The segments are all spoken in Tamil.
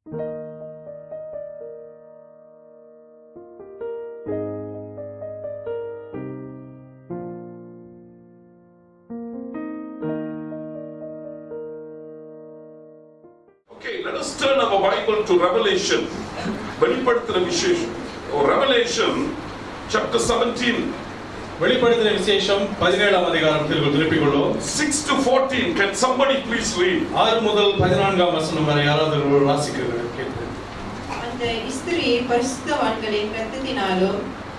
Okay, let us turn our Bible to Revelation. வெளிப்படுத்தின விசேஷம். Revelation chapter 17. வெளிப்படுத்தின விசேஷம் 17ஆம் அதிகாரத்திற்கு திருப்பிக் கொள்வோம். 6 to 14. Can somebody please read? 6 முதல் 14ஆம் வசனம் வரை யாராவது ஒருவர் வாசிக்கிறது கேட்கிறேன். அந்த ஸ்திரீ பரிசுத்தவான்களின் இரத்தத்தினாலும்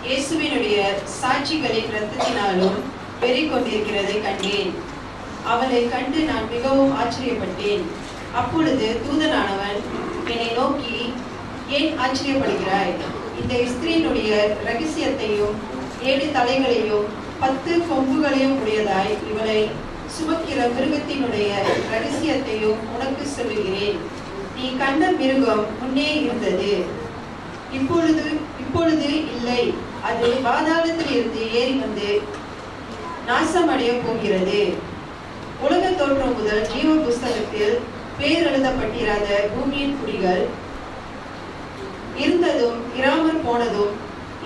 இயேசுவினுடைய சாட்சிகளின் இரத்தத்தினாலும் பெருகிக் கொண்டிருக்கிறதை கண்டேன். அவளை கண்டு நான் மிகவும் ஆச்சரியப்பட்டேன். அப்பொழுது தூதனானவன் என்னை நோக்கி, ஏன் ஆச்சரியப்படுகிறாய்? இந்த ஸ்திரீனுடைய ரகசியத்தையும் 7 தலைகளையும் 10 கொம்புகளையும் உடையதாய் இவளை சுமக்கிற மிருகத்தினுடைய ரகசியத்தையும் உனக்கு சொல்லுகிறேன். நீ கண்ட மிருகம் முன்னே இருந்தது, இப்பொழுது இல்லை. அது பாதாளத்திலிருந்து ஏறி வந்து நாசமடைய போகிறது. உலக தோற்றம் முதல் ஜீவ புஸ்தகத்தில் பேர் எழுதப்பட்டிராத பூமியின் குடிகள் இருந்ததும் இராமற் போனதும்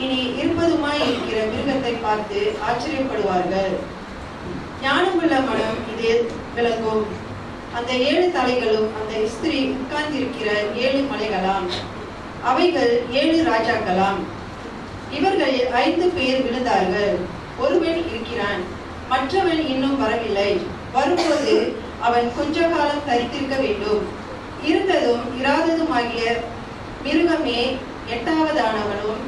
இனி இருப்பதுமாய் இருக்கிற மிருகத்தை பார்த்து ஆச்சரியப்படுவார்கள். ஞானமுள்ள மனம் இதில் விளங்கும். அந்த 7 தலைகளும் அந்த ஸ்திரீ உட்கார்ந்திருக்கிற 7 மலைகளாம். அவைகள் 7 ராஜாக்களாம். இவர்கள் 5 பேர் விழுந்தார்கள். ஒருவன் இருக்கிறான், மற்றவன் இன்னும் வரவில்லை. வரும்போது அவன் கொஞ்ச காலம் தரித்திருக்க வேண்டும். இருந்ததும் இராததுமாகிய மிருகமே 8ஆவதானவனும்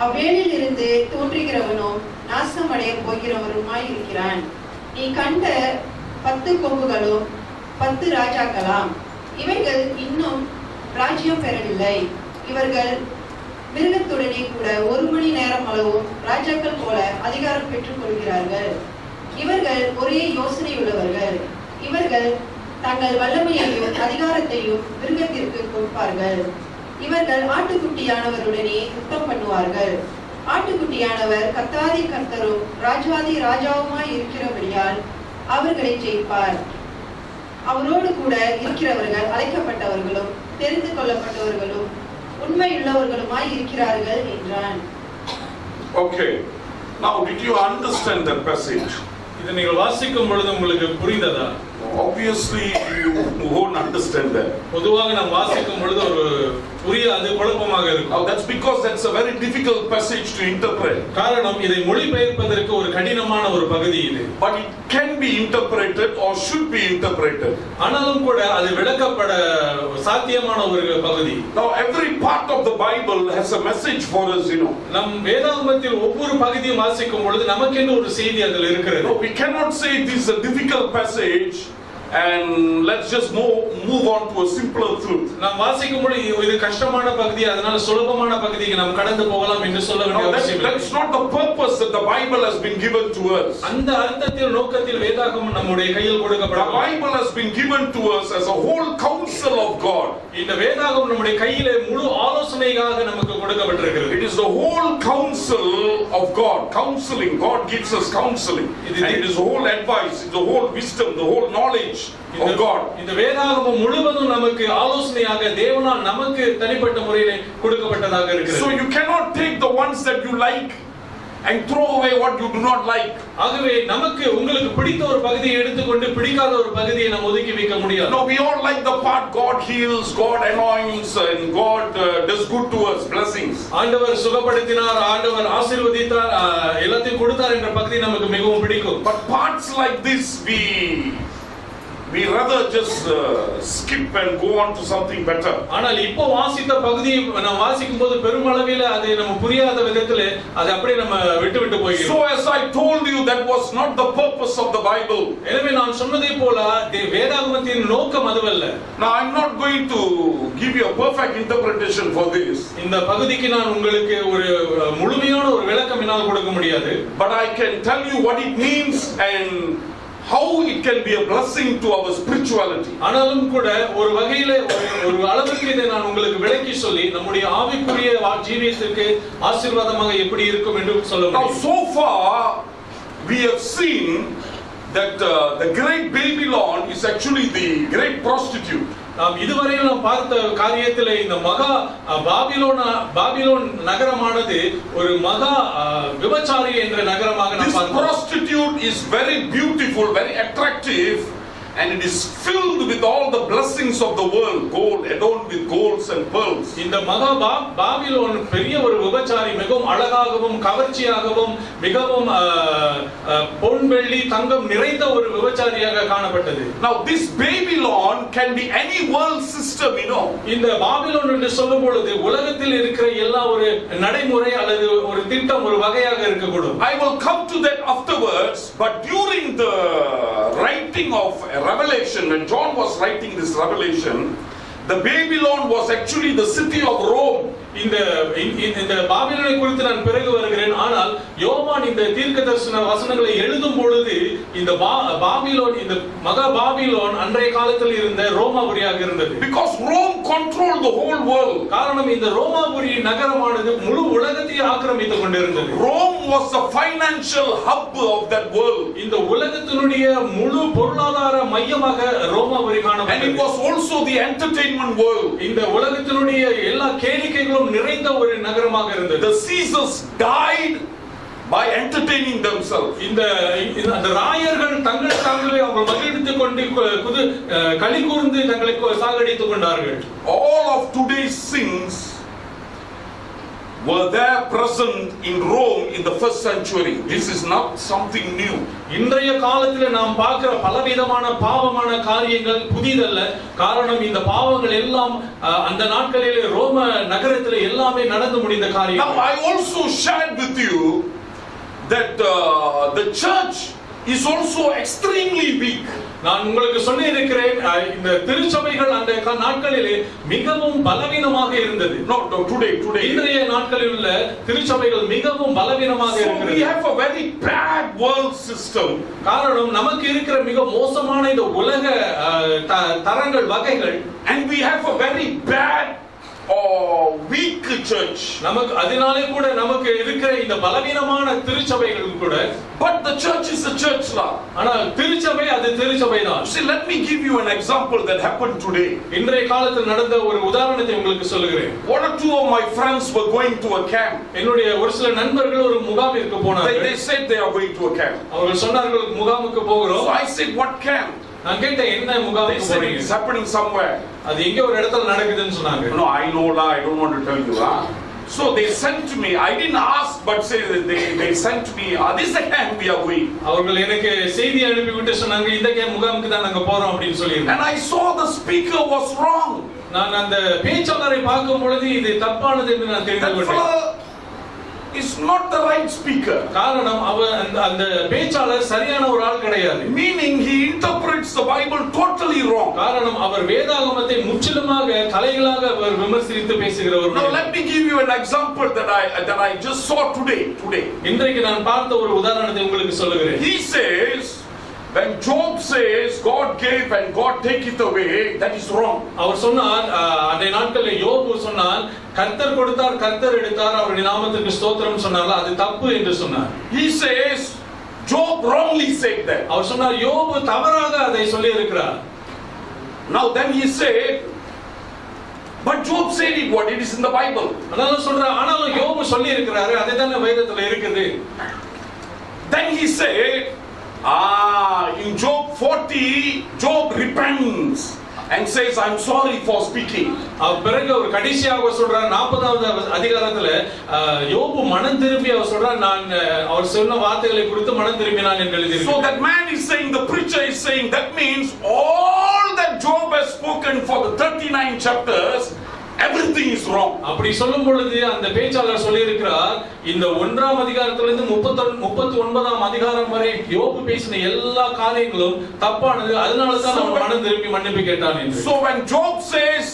அவ்வேளில் இருந்து தோன்றுகிறவனும் நாசமடைய போகிறவருமாய் இருக்கிறான். நீ கண்ட 10 கொம்புகளும் 10 ராஜாக்களாம். இவைகள் இன்னும் ராஜ்யம் பெறவில்லை. இவர்கள் மிருகத்துடனே கூட 1 மணி நேரம் அளவும் ராஜாக்கள் போல அதிகாரம் பெற்றுக் கொள்கிறார்கள். இவர்கள் ஒரே யோசனை உள்ளவர்கள். இவர்கள் தங்கள் வல்லமையையும் அதிகாரத்தையும் மிருகத்திற்கு கொடுப்பார்கள். இவர்கள் ஆட்டுக்குட்டியானவருடனே யுத்தம் பண்ணுவார்கள். ஆட்டுக்குட்டியானவர் கர்த்தாதி கர்த்தரும் ராஜாதி ராஜாவுமாய் இருக்கிறபடியால் அவர்களை ஜெயிப்பார். அவரோடு கூட இருக்கிறவர்கள் அழைக்கப்பட்டவர்களும் தெரிந்து கொள்ளப்பட்டவர்களும் உண்மையுள்ளவர்களுமாய் இருக்கிறார்கள் என்றான். Okay. Now, did you understand that passage? இதை நீங்கள் வாசிக்கும் பொழுது உங்களுக்கு புரிந்ததா? Obviously, you won't understand that. பொதுவாக நாம் வாசிக்கும் பொழுது ஒரு புரியாது, குழப்பமாக இருக்கும். That's because that's a very difficult passage to interpret. காரணம் இதை மொழிபெயர்ப்பதற்கு ஒரு கடினமான ஒரு பகுதி இது. But it can be interpreted or should be interpreted. ஆனாலும் கூட அது விளக்கப்பட சாத்தியமான ஒரு பகுதி. Now, every part of the Bible has a message for us, you know. நம் வேதாகமத்தில் ஒவ்வொரு பகுதியும் வாசிக்கும் பொழுது நமக்கென்று ஒரு செய்தி அதில் இருக்கிறது. No, we cannot say this is a difficult passage and let's just move on to a simpler truth. நாம் வாசிக்கும் பொழுது இது கஷ்டமான பகுதி, அதனால சுலபமான பகுதிக்கு நாம் கடந்து போகலாம் என்று சொல்ல வேண்டிய அவசியம் இல்லை. That's not the purpose that the Bible has been given to us. அந்த அர்த்தத்தில் நோக்கத்தில் வேதாகமம் நம்முடைய கையில் கொடுக்கப்பட்டது. The Bible has been given to us as a whole counsel of God. இந்த வேதாகமம் நம்முடைய கையிலே முழு ஆலோசனையாக நமக்கு கொடுக்கப்பட்டிருக்கிறது. It is the whole counsel of God. Counseling. God gives us counseling. And it is the whole advice, the whole wisdom, the whole knowledge of God. இந்த வேதாகமம் முழுவதும் நமக்கு ஆலோசனையாக தேவனால் நமக்கு தனிப்பட்ட முறையிலே கொடுக்கப்பட்டதாக இருக்கிறது. So you cannot take the ones that you like and throw away what you do not like. ஆகவே நமக்கு உங்களுக்கு பிடித்த ஒரு பகுதியை எடுத்துக்கொண்டு பிடிக்காத ஒரு பகுதியை நாம் ஒதுக்கி வைக்க முடியாது. No, we all like the part God heals, God anoints, and God does good to us, blessings. ஆண்டவர் சுகப்படுத்தினார், ஆண்டவர் ஆசீர்வதித்தார், எல்லாத்தையும் கொடுத்தார் என்ற பகுதி நமக்கு மிகவும் பிடிக்கும். But parts like this we rather just skip and go on to something better. ஆனால் இப்போ வாசித்த பகுதியை நாம் வாசிக்கும்போது பெருமளவில் அது நம்ம புரியாத விதத்திலே அது அப்படியே நம்ம விட்டு போகிறோம். So as I told you, that was not the purpose of the Bible. எனவே நான் சொன்னதை போல வேதாகமத்தின் நோக்கம் அதுவல்ல. Now I'm not going to give you a perfect interpretation for this. இந்த பகுதிக்கு நான் உங்களுக்கு ஒரு முழுமையான ஒரு விளக்கம் என்னால் கொடுக்க முடியாது. But I can tell you what it means and how it can be a blessing to our spirituality. ஆனாலும் கூட ஒரு வகையில ஒரு அளவுக்கு இதை நான் உங்களுக்கு விளக்கி சொல்லி நம்முடைய ஆவிக்குரிய ஜீவியத்திற்கு ஆசீர்வாதமாக எப்படி இருக்கும் என்று சொல்ல முடியும். Now so far we have seen that the great Babylon is actually the great prostitute. நாம் இதுவரையில் நாம் பார்த்த காரியத்திலே இந்த மகா பாபிலோன் நகரமானது ஒரு மகா விபச்சாரி என்ற நகரமாக நாம் பார்த்தோம். This prostitute is very beautiful, very attractive, and it is filled with all the blessings of the world, gold adorned with golds and pearls. இந்த மகா பாபிலோன் பெரிய ஒரு விபச்சாரி, மிகவும் அழகாகவும் கவர்ச்சியாகவும் மிகவும் பொன் வெள்ளி தங்கம் நிறைந்த ஒரு விபச்சாரியாக காணப்பட்டது. Now this Babylon can be any world system, you know. இந்த பாபிலோன் என்று சொல்லும் பொழுது உலகத்தில் இருக்கிற எல்லா ஒரு நடைமுறை அல்லது ஒரு திட்டம் ஒரு வகையாக இருக்கக்கூடும். I will come to that afterwards, but during the writing of Revelation, when John was writing this Revelation, the Babylon was actually the city of Rome. இந்த பாபிலோனை குறித்து நான் பிறகு வருகிறேன். ஆனால் யோவான் இந்த தீர்க்கதரிசன வசனங்களை எழுதும் பொழுது இந்த பாபிலோன், இந்த மகா பாபிலோன் அன்றைய காலத்தில் இருந்த ரோமாபுரியாக இருந்தது. Because Rome controlled the whole world. காரணம் இந்த ரோமாபுரி நகரமானது முழு உலகத்தை ஆக்கிரமித்துக் கொண்டிருந்தது. Rome was the financial hub of that world. இந்த உலகத்தினுடைய முழு பொருளாதார மையமாக ரோமாபுரி காணப்பட்டது. And it was also the entertainment world. இந்த உலகத்தினுடைய எல்லா கேளிக்கைகளும் நிறைந்த ஒரு நகரமாக இருந்தது. The Caesars died by entertaining themselves. இந்த ராயர்கள் தங்களை தாங்களே அவர்கள் மகிழ்ந்துக் கொண்டு களி கூர்ந்து தங்களை சாகடித்துக் கொண்டார்கள். All of today's sins were there present in Rome in the first century. This is not something new. இன்றைய காலத்தில் நாம் பார்க்கிற பலவிதமான பாவமான காரியங்கள் புதிதல்ல. காரணம் இந்த பாவங்கள் எல்லாம் அந்த நாட்களிலே ரோம நகரத்தில் எல்லாமே நடந்து முடிந்த காரியம். Now I also shared with you that the church is also extremely weak. நான் உங்களுக்கு சொல்லி இருக்கிறேன் இந்த திருச்சபைகள் அந்த நாட்களிலே மிகவும் பலவீனமாக இருந்தது. No, today இன்றைய நாட்களில் உள்ள திருச்சபைகள் மிகவும் பலவீனமாக இருக்கிறது. So we have a very bad world system. காரணம் நமக்கு இருக்கிற மிக மோசமான இந்த உலக தரங்கள் வகைகள், and we have a very bad weak church. நமக்கு அதனாலே கூட நமக்கு இருக்கிற இந்த பலவீனமான திருச்சபைகள் கூட. But the church is a church lah. ஆனால் திருச்சபை அது திருச்சபை தான். See, let me give you an example that happened today. இன்றைய காலத்தில் நடந்த ஒரு உதாரணத்தை உங்களுக்கு சொல்லுகிறேன். One or two of my friends were going to a camp. என்னுடைய ஒரு சில நண்பர்கள் ஒரு முகாமிற்கு போனார்கள். They said they are going to a camp. அவர்கள் சொன்னார்கள் முகாமுக்கு போகிறோம். So I said, what camp? நான் கேட்டேன், என்ன முகாமுக்கு போறீங்க? It's happening somewhere. அது எங்க ஒரு இடத்துல நடக்குதுன்னு சொன்னாங்க. No, I know lah, I don't want to tell you lah. So they sent to me. I didn't ask, but say they sent me. This is the camp we are going. அவர்கள் எனக்கு செய்தி அனுப்பி விட்டு சொன்னாங்க, இந்த கேம்ப் முகாமுக்கு தான் நாங்க போறோம் அப்படினு சொல்லிருக்காங்க. And I saw the speaker was wrong. நான் அந்த பேச்சாளரை பார்க்கும் பொழுது இது தப்பானது என்று நான் தெரிந்து கொண்டேன். Is not the right speaker. காரணம் அந்த பேச்சாளர் சரியான ஒரு ஆள் கிடையாது. Meaning he interprets the Bible totally wrong. காரணம் அவர் வேதாகமத்தை முற்றிலுமாக தலைகளாக அவர் விமர்சித்து பேசுகிறவர். Now let me give you an example that I just saw today. இன்றைக்கு நான் பார்த்த ஒரு உதாரணத்தை உங்களுக்கு சொல்லுகிறேன். He says, when Job says God gave and God take it away, that is wrong. அவர் சொன்னார், அந்த நாட்களில் யோபு சொன்னார், கர்த்தர் கொடுத்தார் கர்த்தர் எடுத்தார் அவருடைய நாமத்துக்கு ஸ்தோத்திரம் சொன்னார்ல, அது தப்பு என்று சொன்னார். He says Job wrongly said that. அவர் சொன்னார் யோபு தவறாக அதை சொல்லி இருக்கிறார். Now then he said, but Job said it, what it is in the Bible. அதனால சொல்றார், ஆனாலும் யோபு சொல்லி இருக்கிறாரு, அதுதானே வேதத்துல இருக்குது. Then he said, in Job 40, Job repents and says, I'm sorry for speaking. பிறகு ஒரு கடைசியாக சொல்றார் 40வது அதிகாரத்துல யோபு மனம் திரும்பி அவர் சொல்றார், நான் அவர் சொன்ன வார்த்தைகளை குறித்து மனம் திரும்பினான் என்று எழுதியிருக்கிறார். So that man is saying, the preacher is saying, that means all that Job has spoken for the 39 chapters, everything is wrong. அப்படி சொல்லும் பொழுது அந்த பேச்சாளர் சொல்லி இருக்கிறார், இந்த 1ஆம் அதிகாரத்திலிருந்து 39ஆம் அதிகாரம் வரை யோபு பேசின எல்லா காரியங்களும் தப்பானது, அதனால தான் அவன் மனம் திரும்பி மன்னிப்பு கேட்டான் என்று. So when Job says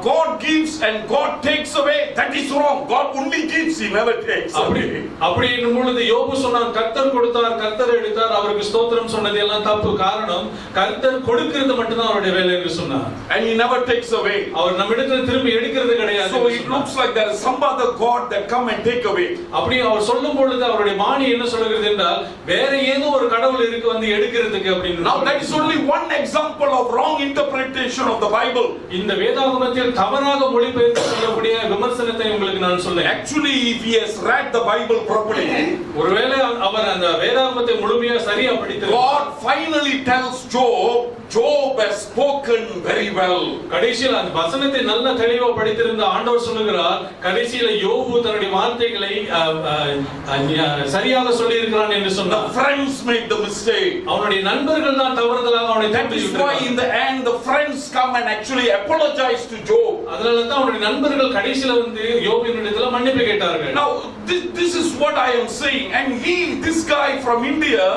God gives and God takes away, that is wrong. God only gives, he never takes away. அப்படி என்னும் பொழுது யோபு சொன்னான், கர்த்தர் கொடுத்தார், கர்த்தர் எடுத்தார், அவருக்கு ஸ்தோத்திரம் சொன்னது எல்லாம் தப்பு. காரணம், கர்த்தர் கொடுக்கிறது மட்டும்தான் அவருடைய வேலை என்று சொன்னார். And he never takes away. அவர் நம்மிடத்துல திரும்பி எடுக்கிறது கிடையாது. So it looks like there is some other God that come and take away. அப்படி அவர் சொல்லும் பொழுது அவருடைய வாணி என்ன சொல்கிறது என்றால், வேற ஏதோ ஒரு கடவுள் இருக்கு வந்து எடுக்கிறதுக்கு அப்படின்னு. Now that is only one example of wrong interpretation of the Bible. இந்த வேதாகமத்தில் தவறாக மொழிபெயர்த்து சொல்லக்கூடிய விமர்சனத்தை உங்களுக்கு நான் சொல்றேன். Actually, if he has read the Bible properly, ஒருவேளை அவர் அந்த வேதாகமத்தை முழுமையாக சரியா படித்திருந்தால், God finally tells Job has spoken very well. கடைசியில் அந்த வசனத்தை நல்ல தெளிவா படித்திருந்த ஆண்டவர் சொல்லுகிறார், கடைசியில் யோபு தன்னுடைய வார்த்தைகளை சரியாக சொல்லி இருக்கிறான் என்று சொன்னார். Friends made the mistake. அவனுடைய நண்பர்கள் தான் தவறுதலாக அவனை தட்டி விட்டார்கள். Why in the end the friends come and actually apologize to Job. அதனால தான் அவனுடைய நண்பர்கள் கடைசியில் வந்து யோபினிடத்தில் மன்னிப்பு கேட்டார்கள். Now this is what I am saying, and this guy from India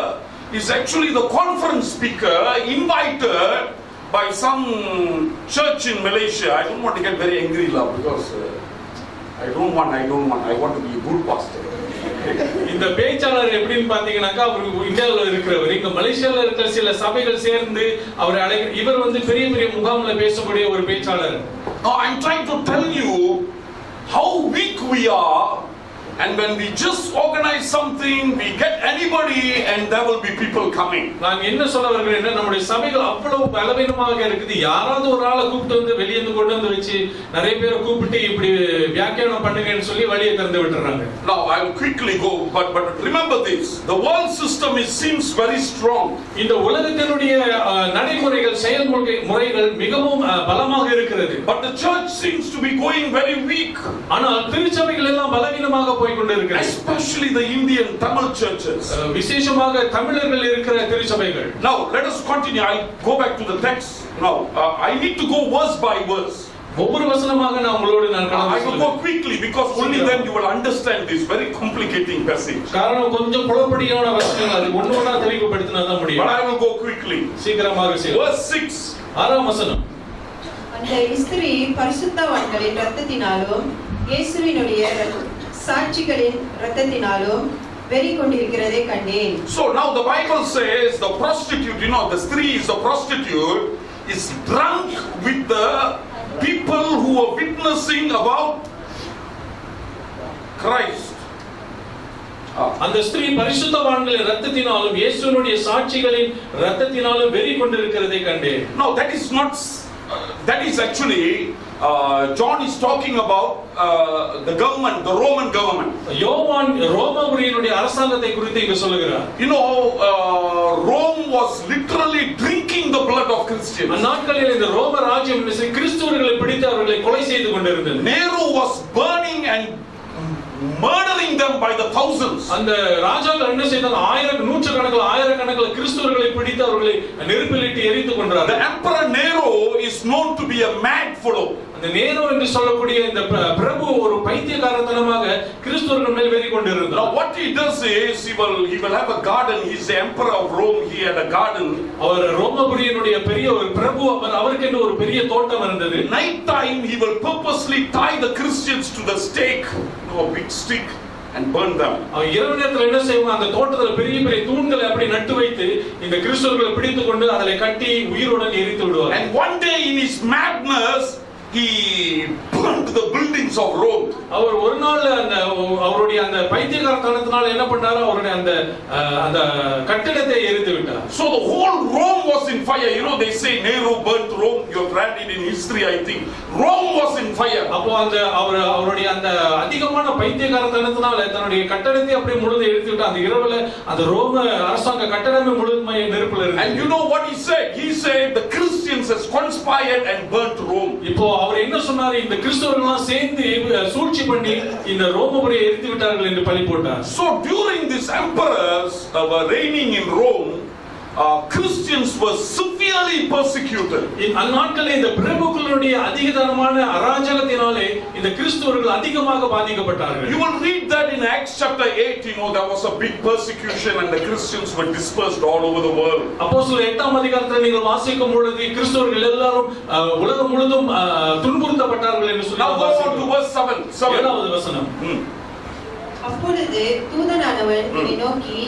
is actually the conference speaker invited by some church in Malaysia. I don't want to get very angry now because I don't want. I want to be a good pastor. இந்த பேச்சாளர் எப்படின்னு பாத்தீங்கன்னாக்கா, அவர் இந்தியாவில் இருக்கிறவர், இங்க மலேசியாவில் இருக்கிற சில சபைகள் சேர்ந்து அவரை அழைக்கிற இவர் வந்து பெரிய பெரிய முகாம்ல பேசக்கூடிய ஒரு பேச்சாளர். Now I'm trying to tell you how weak we are. And when we just organize something, we get anybody and there will be people coming. நான் என்ன சொல்ல வருகிறேன், நம்முடைய சபைகள் அவ்வளவு பலவீனமாக இருக்குது. யாராவது ஒரு ஆளை கூப்பிட்டு வந்து வெளியே இருந்து கொண்டு வந்து வச்சு நிறைய பேரை கூப்பிட்டு இப்படி வியாக்கியானம் பண்ணுங்கன்னு சொல்லி வழியை திறந்து விட்டுறாங்க. Now I will quickly go, but remember this, the world system seems very strong. இந்த உலகத்தினுடைய நடைமுறைகள் செயல்முறைகள் மிகவும் பலமாக இருக்கிறது. But the church seems to be going very weak. ஆனால் திருச்சபைகள் எல்லாம் பலவீனமாக போய் கொண்டிருக்கிறது. Especially the Indian Tamil churches. விசேஷமாக தமிழர்கள் இருக்கிற திருச்சபைகள். Now let us continue. I'll go back to the text. Now I need to go verse by verse. ஒவ்வொரு வசனமாக நான் உங்களோடு I will go quickly because only then you will understand this very complicating passage. காரணம் கொஞ்சம் குழப்படியான வசனங்கள், அது ஒவ்வொன்றா தெளிவுபடுத்தினா தான் முடியும். But I will go quickly. சீக்கிரமாக செய்யுங்க. Verse 6. 6ஆம் வசனம். அந்த ஸ்திரீ பரிசுத்தவான்களின் இரத்தத்தினாலும் இயேசுவினுடைய சாட்சிகளின் இரத்தத்தினாலும் வெறி கொண்டிருக்கிறதை கண்டேன். So now the Bible says the prostitute, the stree is the prostitute, is drunk with the people who are witnessing about Christ. அந்த ஸ்திரீ பரிசுத்தவான்களின் இரத்தத்தினாலும் இயேசுவினுடைய சாட்சிகளின் இரத்தத்தினாலும் வெறி கொண்டிருக்கிறதை கண்டேன். No, that is actually John is talking about the government, the Roman government. யோவான் ரோமாபுரியினுடைய அரசாங்கத்தை குறித்து இங்க சொல்லுகிறார். Rome was literally drinking the blood of Christians. அந்நாட்களில் இந்த ரோம ராஜ்யம் கிறிஸ்தவர்களை பிடித்து அவர்களை கொலை செய்து கொண்டிருந்தது. Nero was burning and murdering them by the thousands. அந்த ராஜாக்கள் என்ன செய்தாங்க, ஆயிரக்கணக்கில் கிறிஸ்தவர்களை பிடித்து அவர்களை நெருப்பிலிட்டு எரித்து கொன்றார்கள். The emperor Nero is known to be a mad fellow. அந்த நேரோ என்று சொல்லக்கூடிய இந்த பிரபு ஒரு பைத்தியக்காரத்தனமாக கிறிஸ்தவர்கள் மேல் வெறி கொண்டிருந்தார். Now what he does is he will have a garden. He is the emperor of Rome. He had a garden. அவர் ரோமாபுரியினுடைய பெரிய ஒரு பிரபு, அவருக்கு என்று ஒரு பெரிய தோட்டம் இருந்தது. Night time he will purposely tie the Christians to the stake, a big stick, and burn them. அவன் இரவு நேரத்தில் என்ன செய்வான், அந்த தோட்டத்தில் பெரிய பெரிய தூண்களை அப்படி நட்டு வைத்து இந்த கிறிஸ்தவர்களை பிடித்துக் கொண்டு அதை கட்டி உயிருடன் எரித்து விடுவார். And one day in his madness he burned the buildings of Rome. அவர் ஒரு நாள் அந்த அவருடைய அந்த பைத்தியக்காரத்தனத்தினால என்ன பண்ணாரு, அவருடைய அந்த கட்டிடத்தை எரித்து விட்டார். So the whole Rome was in fire. They say Nero burnt Rome. You have read it in history, I think. Rome was in fire. அப்போ அந்த அவருடைய அந்த அதிகமான பைத்தியக்காரத்தனத்தினால தன்னுடைய கட்டடத்தை அப்படியே முழுது எரித்து விட்டார். அந்த இரவுல அந்த ரோம அரசாங்க கட்டடமே முழுமையாக நெருப்புல இருந்தது. And you know what he said? He said the Christians has conspired and burnt Rome. இப்போ அவர் என்ன சொன்னாரு, இந்த கிறிஸ்தவர்கள் எல்லாம் சேர்ந்து சூழ்ச்சி பண்ணி இந்த ரோமபுரியை எரித்து விட்டார்கள் என்று பழி போட்டார். So during these emperors were reigning in Rome, Christians were severely persecuted. அந்நாட்களில் இந்த பிரபுக்களுடைய அதிகதரமான அராஜகத்தினாலே இந்த கிறிஸ்தவர்கள் அதிகமாக பாதிக்கப்பட்டார்கள். You will read that in Acts chapter 8. There was a big persecution and the Christians were dispersed all over the world. அப்போஸ்தலர் 8ஆம் அதிகாரத்தை நீங்கள் வாசிக்கும் பொழுது கிறிஸ்தவர்கள் எல்லாரும் உலகம் முழுவதும் துன்புறுத்தப்பட்டார்கள் என்று சொல்லி Now go on to verse 7. 7வது வசனம். அப்பொழுது தூதனானவன் என்னை நோக்கி,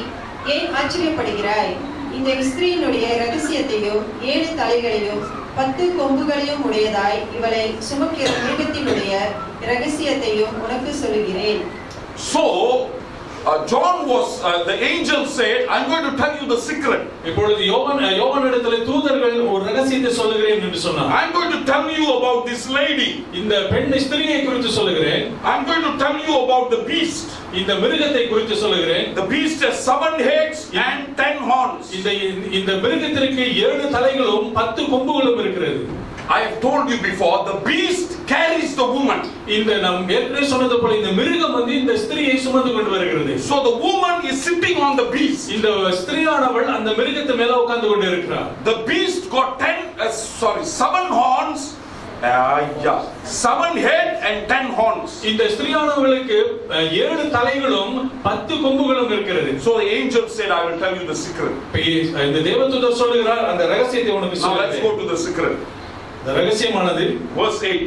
ஏன் ஆச்சரியப்படுகிறாய்? இந்த ஸ்திரீயினுடைய ரகசியத்தையும் 7 தலைகளையும் 10 கொம்புகளையும் உடையதாய் இவளை சுமக்கிற மிருகத்தினுடைய ரகசியத்தையும் உனக்கு சொல்லுகிறேன். So John was the angel said, I'm going to tell you the secret. இப்பொழுது யோவானிடத்திலே தூதர்கள் ஒரு ரகசியத்தை சொல்லுகிறேன் என்று சொன்னார். I'm going to tell you about this lady. இந்த பெண் ஸ்திரீயை குறித்து சொல்லுகிறேன். I'm going to tell you about the beast. இந்த மிருகத்தை குறித்து சொல்லுகிறேன். The beast has 7 heads and 10 horns. இந்த மிருகத்திற்கு 7 தலைகளும் 10 கொம்புகளும் இருக்கிறது. I have told you before, the beast carries the woman. இந்த நாம் ஏற்கனவே சொன்னது போல இந்த மிருகம் வந்து இந்த ஸ்திரீயை சுமந்து கொண்டு வருகிறது. So the woman is sitting on the beast. இந்த ஸ்திரீயானவள் அந்த மிருகத்து மேல உட்கார்ந்து கொண்டு இருக்கிறார். The beast got 7 horns. 7 head and 10 horns. இந்த ஸ்திரீயானவளுக்கு 7 தலைகளும் 10 கொம்புகளும் இருக்கிறது. So the angel said, I will tell you the secret. இந்த தேவதூதர் சொல்லுகிறார், அந்த ரகசியத்தை உனக்கு சொல்றேன். Now let's go to the secret. இந்த ரகசியமானது verse 8.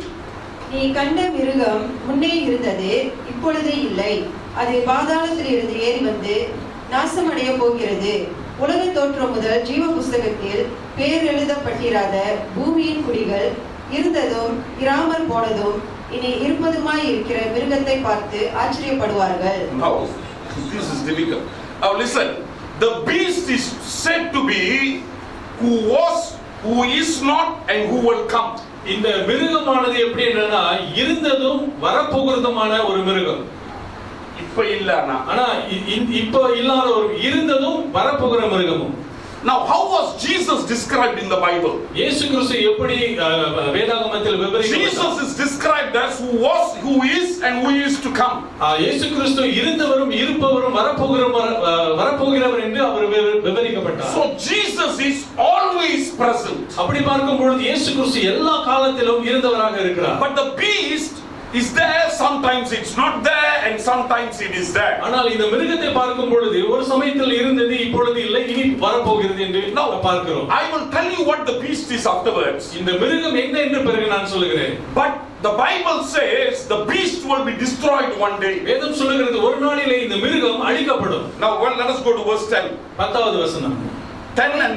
நீ கண்ட மிருகம் முன்னே இருந்தது, இப்பொழுது இல்லை. அது பாதாளத்தில் இருந்து ஏறி வந்து நாசமடைய போகிறது. உலக தோற்றம் முதல் ஜீவ புஸ்தகத்தில் பேர் எழுதப்பட்டிராத பூமியின் குடிகள் இருந்ததும் இராமல் போனதும் இனி இருப்பதுமாய் இருக்கிற மிருகத்தை பார்த்து ஆச்சரியப்படுவார்கள். Now this is difficult. Now listen, the beast is said to be who was, who is not and who will come. இந்த மிருகமானது எப்படி என்றனா இருந்ததும் வரப்போகிறதுமான ஒரு மிருகம். இப்ப இல்லனா ஆனா இப்ப இல்லாத ஒரு இருந்ததும் வரப்போகிற மிருகமும். Now how was Jesus described in the Bible? இயேசு கிறிஸ்து எப்படி வேதாகமத்தில் விவரிக்கப்பட்டார்? Jesus is described as who was, who is and who is to come. இயேசு கிறிஸ்து இருந்தவரும் இருப்பவரும் வரப்போகிறவர் என்று அவர் விவரிக்கப்பட்டார். So Jesus is always present. அப்படி பார்க்கும் பொழுது இயேசு கிறிஸ்து எல்லா காலத்திலும் இருந்தவராக இருக்கிறார். But the beast is there, sometimes it's not there and sometimes it is there. ஆனால் இந்த மிருகத்தை பார்க்கும் பொழுது ஒரு சமயத்தில் இருந்தது, இப்பொழுது இல்லை, இனி வரப்போகிறது என்று நாம் பார்க்கிறோம். I will tell you what the beast is afterwards. இந்த மிருகம் என்ன என்று பிறகு நான் சொல்லுகிறேன். But the Bible says the beast will be destroyed one day. வேதம் சொல்லுகிறது ஒரு நாளிலே இந்த மிருகம் அழிக்கப்படும். Now let us go to verse 10. 10வது வசனம். 10 and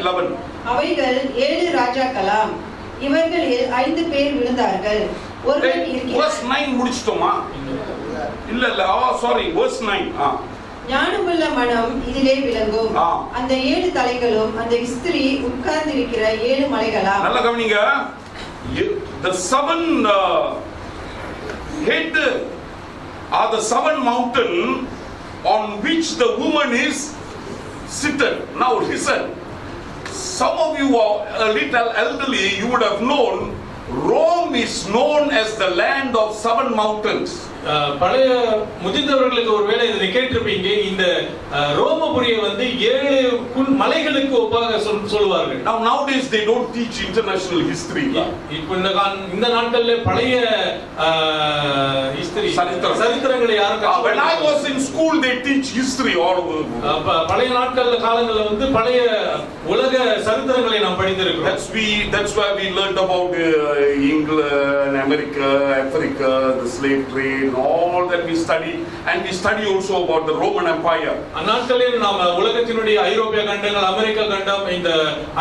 11. அவைகள் 7 ராஜாக்களாம். இவர்களில் 5 பேர் விழுந்தார்கள். ஒருவன் இருக்கிறான். Verse 9 முடிச்சிட்டோமா? இல்ல sorry, verse 9. ஞானமுள்ள மனம் இதிலே விளங்கும். அந்த 7 தலைகளும் அந்த ஸ்திரீ உட்கார்ந்திருக்கிற 7 மலைகளாம். நல்ல கவனிங்க. The 7 head are the 7 mountain on which the woman is seated. Now listen. Some of you are a little elderly, you would have known Rome is known as the land of 7 mountains. பழைய முதிர்ந்தவர்களுக்கு ஒருவேளை இதை கேட்டிருப்பீங்க. இந்த ரோமபுரியை வந்து 7 மலைகளுக்கு ஒப்பாக சொல்வார்கள். Now nowadays they don't teach international history. இப்போ இந்த நாட்கள்ல பழைய ஹிஸ்டரி சரித்திரங்களை யாரும் when I was in school they teach history all over. பழைய நாட்கள்ல காலங்கள்ல வந்து பழைய உலக சரித்திரங்களை நாம் படித்திருக்கிறோம். That's why we learned about England, America, Africa, the slave trade, all that we study, and we study also about the Roman Empire. அந்நாட்களில் நாம் உலகத்தினுடைய ஐரோப்பிய கண்டங்கள், அமெரிக்க கண்டம், இந்த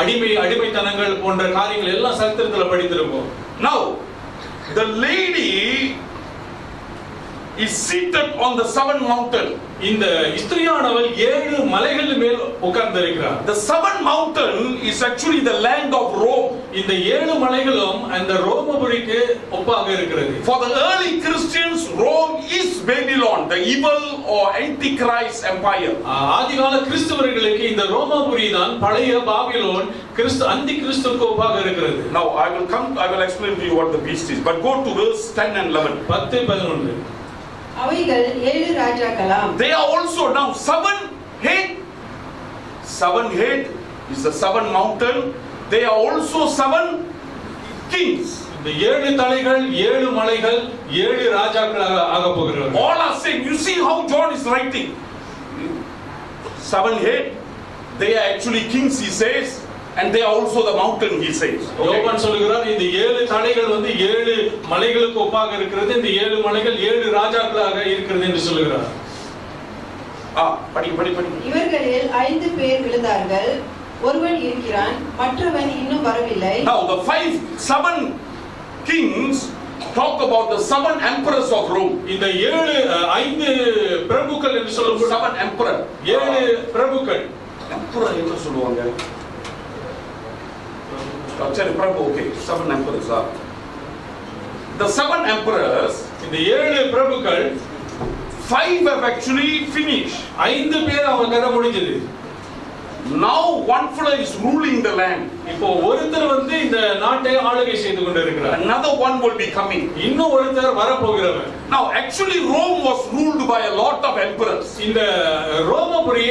அடிமைத்தனங்கள் போன்ற காரியங்கள் எல்லாம் சரித்திரத்துல படித்திருக்கோம். Now the lady is seated on the 7 mountain. இந்த ஸ்திரீயானவள் 7 மலைகள் மேல் உட்கார்ந்திருக்கிறார். The 7 mountain is actually the land of Rome. இந்த 7 மலைகளும் அந்த ரோமபுரிக்கு ஒப்பாக இருக்கிறது. For the early Christians, Rome is Babylon, the evil or antichrist empire. ஆதிகால கிறிஸ்தவர்களுக்கு இந்த ரோமபுரி தான் பழைய பாபிலோன், அந்தி கிறிஸ்துவுக்கு ஒப்பாக இருக்கிறது. Now I will explain to you what the beast is, but go to verse 10 and 11. 10-11. அவைகள் 7 ராஜாக்களாம். They are also now 7 head, seven head is the seven mountain. They are also seven kings. இந்த 7 தலைகள் 7 மலைகள் 7 ராஜாக்களாக ஆக போகிறார்கள். All are saying, you see how John is writing. Seven head, they are actually kings, he says, and they are also the mountain, he says. யோவான் சொல்கிறார் இந்த 7 தலைகள் வந்து 7 மலைகளுக்கு ஒப்பாக இருக்கிறது. இந்த 7 மலைகள் 7 ராஜாக்களாக இருக்கிறது என்று சொல்கிறார். படி. இவர்களில் 5 பேர் விழுந்தார்கள், ஒருவன் இருக்கிறான், மற்றவன் இன்னும் வரவில்லை. Now the seven kings talk about the seven emperors of Rome. இந்த 5 பிரபுக்கள் என்று சொல்லப்படும் seven emperor. 7 பிரபுக்கள். emperor என்ன சொல்லுவாங்க? சரி பிரபு, okay, seven emperors are. The seven emperors, இந்த 7 பிரபுக்கள் 5 have actually finished. 5 பேர் அவங்க கதை முடிஞ்சது. Now one fellow is ruling the land. இப்போ ஒருத்தர் வந்து இந்த நாட்டை ஆளுகை செய்து கொண்டிருக்கிறார். Another one will be coming. இன்னும் ஒருத்தர் வர போகிறவர். Now actually Rome was ruled by a lot of emperors. இந்த ரோமபுரி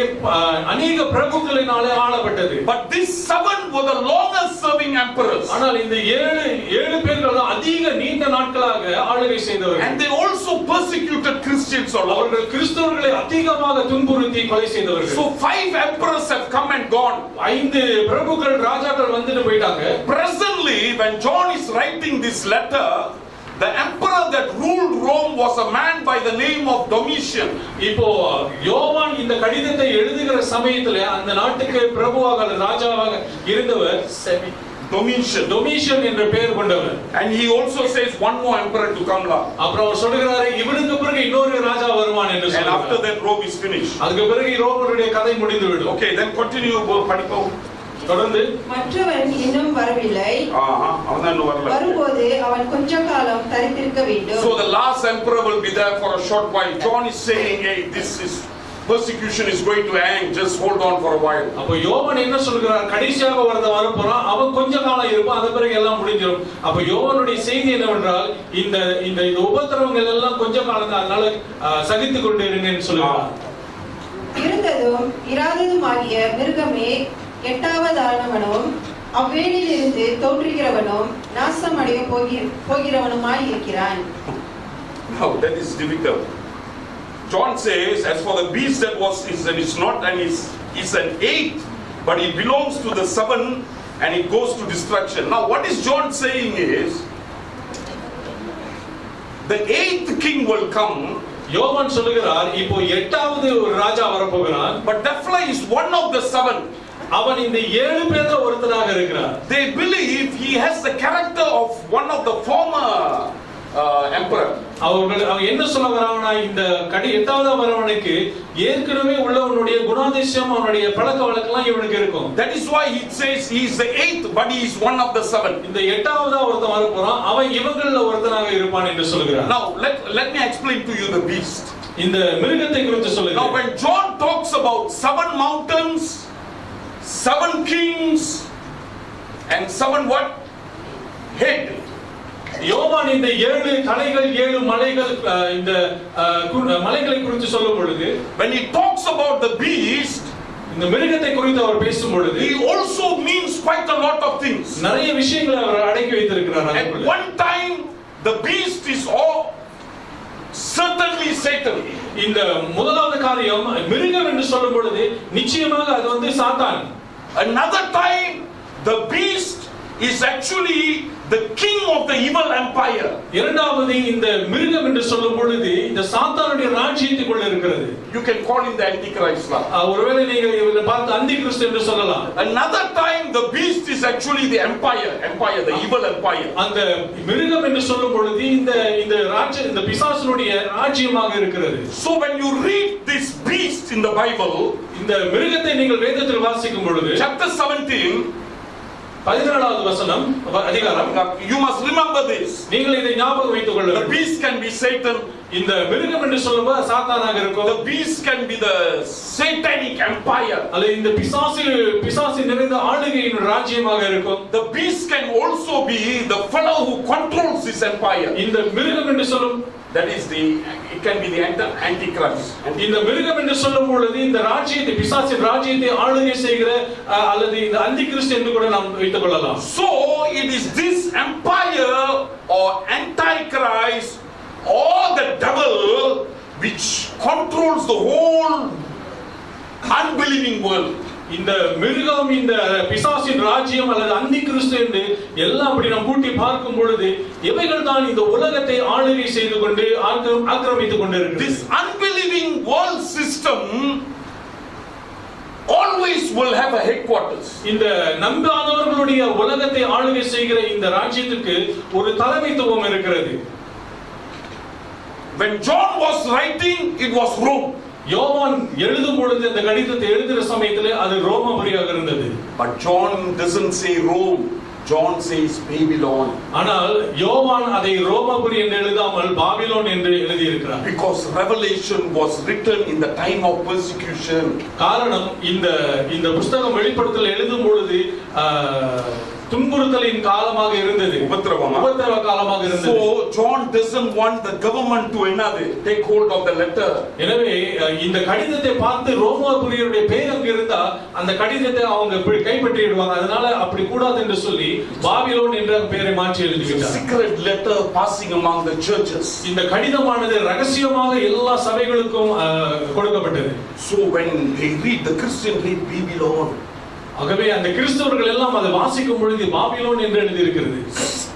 அநேக பிரபுக்களினாலே ஆளப்பட்டது. But these 7 were the longest serving emperors. ஆனால் இந்த 7 பேர்கள் தான் அதிக நீண்ட நாட்களாக ஆளுகை செய்தவர்கள். And they also persecuted Christians a lot. அவர்கள் கிறிஸ்தவர்களை அதிகமாக துன்புறுத்தி கொலை செய்தவர்கள். So 5 emperors have come and gone. 5 பிரபுக்கள் ராஜாக்கள் வந்துட்டு போயிட்டாங்க. Presently when John is writing this letter, the emperor that ruled Rome was a man by the name of Domitian. இப்போ யோவான் இந்த கடிதத்தை எழுதுகிற சமயத்துல அந்த நாட்டுக்கு பிரபுவாக ராஜாவாக இருந்தவர் டொமிஷியன் என்ற பெயர் கொண்டவர். And he also says one more emperor to come la. அப்புறம் அவர் சொல்றாரு இவனுக்கு பிறகு இன்னொரு ராஜா வருவான் என்று சொல்றார். And after that Rome is finished. அதுக்கு பிறகு ரோமருடைய கதை முடிந்து விடும். Okay, then continue படிப்போம். தொடர்ந்து மற்றவன் இன்னும் வரவில்லை. அவன் இன்னும் வரல. வரும்போது அவன் கொஞ்ச காலம் தரித்திருக்க வேண்டும். So the last emperor will be there for a short while. John is saying, hey, this is persecution is going to end, just hold on for a while. அப்ப யோவான் என்ன சொல்றார்? கடைசியாக வர போறான், அவன் கொஞ்ச காலம் இருப்பான், அது பிறகு எல்லாம் முடிஞ்சிரும். அப்ப யோவானுடைய செய்தி என்னவென்றால் இந்த உபத்திரவங்கள் எல்லாம் கொஞ்ச காலம் தான், அதனால சகித்துக் கொண்டு இருங்கன்னு சொல்றார். இருந்ததும் இராததுமாகிய மிருகமே 8வதானவனும் அவ்வேலிலிருந்து தோன்றுகிறவனும் நாசமடைய போகிறவனுமாய் இருக்கிறான். Now that is difficult. John says, as for the beast that is not and is an 8, but it belongs to the 7 and it goes to destruction. Now what is John saying is, the 8th king will come. யோவான் சொல்கிறார் இப்போ 8வது ஒரு ராஜா வர போகிறான். But definitely is one of the 7. அவன் இந்த 7 பேர்ல ஒருத்தராக இருக்கிறார். They believe he has the character of one of the former emperor. அவங்க என்ன சொல்ல வராங்கன்னா இந்த 8வது வரவனுக்கு ஏற்கனவே உள்ளவனுடைய குணாதிசயம் அவனுடைய பழக்க வழக்கெல்லாம் இவனுக்கு இருக்கும். That is why he says he is the 8th, but he is one of the 7. இந்த 8வதா ஒருத்தன் வர போறான், அவன் இவங்கள ஒருத்தனாக இருப்பான் என்று சொல்கிறார். Now let me explain to you the beast. இந்த மிருகத்தை குறித்து சொல்லுங்க. Now when John talks about 7 mountains, 7 kings and 7 what? Head. யோவான் இந்த 7 தலைகள் 7 மலைகள் இந்த மலைகளை குறித்து சொல்லும் பொழுது, when he talks about the beast, இந்த மிருகத்தை குறித்து அவர் பேசும் பொழுது, he also means quite a lot of things. நிறைய விஷயங்களை அவர் அடக்கி வைத்திருக்கிறார். At one time the beast is all certainly Satan. இந்த முதலாவது காரியம் மிருகம் என்று சொல்லும் பொழுது நிச்சயமாக அது வந்து சாத்தான். Another time the beast is actually the king of the evil empire. இரண்டாவது இந்த மிருகம் என்று சொல்லும் பொழுது இந்த சாத்தானுடைய ராஜ்யத்துக்குள்ள இருக்கிறது. You can call him the antichrist. ஒருவேளை நீங்க இவரை பார்த்து அந்தி கிறிஸ்து என்று சொல்லலாம். Another time the beast is actually the empire, the evil empire. அந்த மிருகம் என்று சொல்லும் பொழுது இந்த ராஜ்யம் இந்த பிசாசுனுடைய ராஜ்யமாக இருக்கிறது. So when you read this beast in the Bible, இந்த மிருகத்தை நீங்கள் வேதத்தில் வாசிக்கும் பொழுது chapter 17 17வது வசனம் அதிகாரம், you must remember this. நீங்கள் இதை ஞாபகம் வைத்துக் கொள்ள The வேண்டும். beast can be Satan, இந்த மிருகம் என்று சொல்லும்போது சாத்தானாக இருக்கும். The beast can be the satanic empire. அல்ல இந்த பிசாசு நிறைந்த ஆளுகையின் ராஜ்யமாக இருக்கும். The beast can also be the fellow who controls this empire. இந்த மிருகம் என்று சொல்லும் that is it can be the antichrist. இந்த மிருகம் என்று சொல்லும் பொழுது இந்த ராஜ்யத்தை பிசாசின் ராஜ்யத்தை ஆளுகை செய்கிற அல்லது இந்த அந்திகிறிஸ்து என்று கூட நாம் வைத்துக் கொள்ளலாம். So it is this empire or antichrist or the devil which controls the whole unbelieving world. இந்த மிருகம் இந்த பிசாசின் ராஜ்யம் அல்லது அந்திகிறிஸ்து என்று எல்லாம் அப்படி நாம் கூட்டி பார்க்கும் பொழுது இவைகள் தான் இந்த உலகத்தை ஆளுகை செய்து கொண்டு ஆக்கிரமித்துக் கொண்டிருக்கிறது. This unbelieving world system always will have a headquarters. இந்த நம்பாதவர்களுடைய உலகத்தை ஆளுகை செய்கிற இந்த ராஜ்யத்துக்கு ஒரு தலைமைத்துவம் இருக்கிறது. When John was writing, it was Rome. யோவான் எழுதும் பொழுது இந்த கடிதத்தை எழுதுகிற சமயத்திலே அது ரோமாபுரியாக இருந்தது. But John doesn't say Rome. John says Babylon. ஆனால் யோவான் அதை ரோமாபுரி என்று எழுதாமல் பாபிலோன் என்று எழுதி இருக்கிறார். Because Revelation was written in the time of persecution. காரணம் இந்த புத்தகம் வெளிப்படுத்தல் எழுதும் பொழுது துன்புறுத்தலின் காலமாக இருந்தது. உபத்திரவ காலமாக இருந்தது. So John doesn't want the government to take hold of the letter. எனவே இந்த கடிதத்தை பார்த்து ரோமாபுரியுடைய பேர் அங்க இருந்தா அந்த கடிதத்தை அவங்க கைப்பற்றிடுவாங்க. அதனால அப்படி கூடாது என்று சொல்லி பாபிலோன் என்ற பெயரை மாற்றி எழுதிவிட்டார். Secret letter passing among the churches. இந்த கடிதமானது ரகசியமாக எல்லா சபைகளுக்கும் கொடுக்கப்பட்டது. So when they read, the Christian read Babylon. ஆகவே அந்த கிறிஸ்தவர்கள் எல்லாம் அதை வாசிக்கும் பொழுது பாபிலோன் என்று எழுதி இருக்கிறது.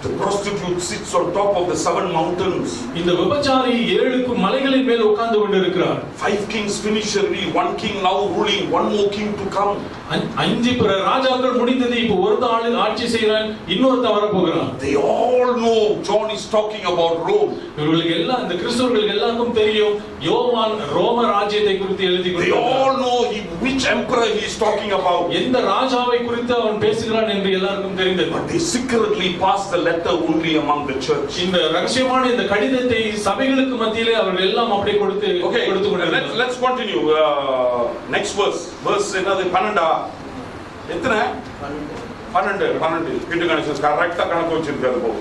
The prostitute sits on top of the 7 mountains. இந்த விபச்சாரி 7 மலைகளின் மேல் உட்கார்ந்து கொண்டிருக்கிறார். 5 kings finish early, 1 king now ruling, 1 more king to come. 5 ராஜாக்கள் முடிந்தது, இப்போ ஒரு ஆளு ஆட்சி செய்றான், இன்னொருத்த வர போகிறான். They all know John is talking about Rome. இவர்களுக்கு எல்லாம் இந்த கிறிஸ்தவர்களுக்கு எல்லாருக்கும் தெரியும் யோவான் ரோம ராஜ்யத்தை குறித்து எழுதி கொடுக்கிறார். They all know which emperor he is talking about. எந்த ராஜாவை குறித்து அவன் பேசுகிறான் என்று எல்லாருக்கும் தெரிந்தது. But they secretly pass the letter only among the church. இந்த ரகசியமான இந்த கடிதத்தை சபைகளுக்கு மத்தியிலே அவர்கள் எல்லாம் அப்படியே கொடுத்து கொண்டிருக்கிறார்கள். Let's continue. Next verse என்னது 12 எத்தனை 12 கிட்ட கணக்கு கரெக்ட்டா கணக்கு வச்சிருக்காரு போ.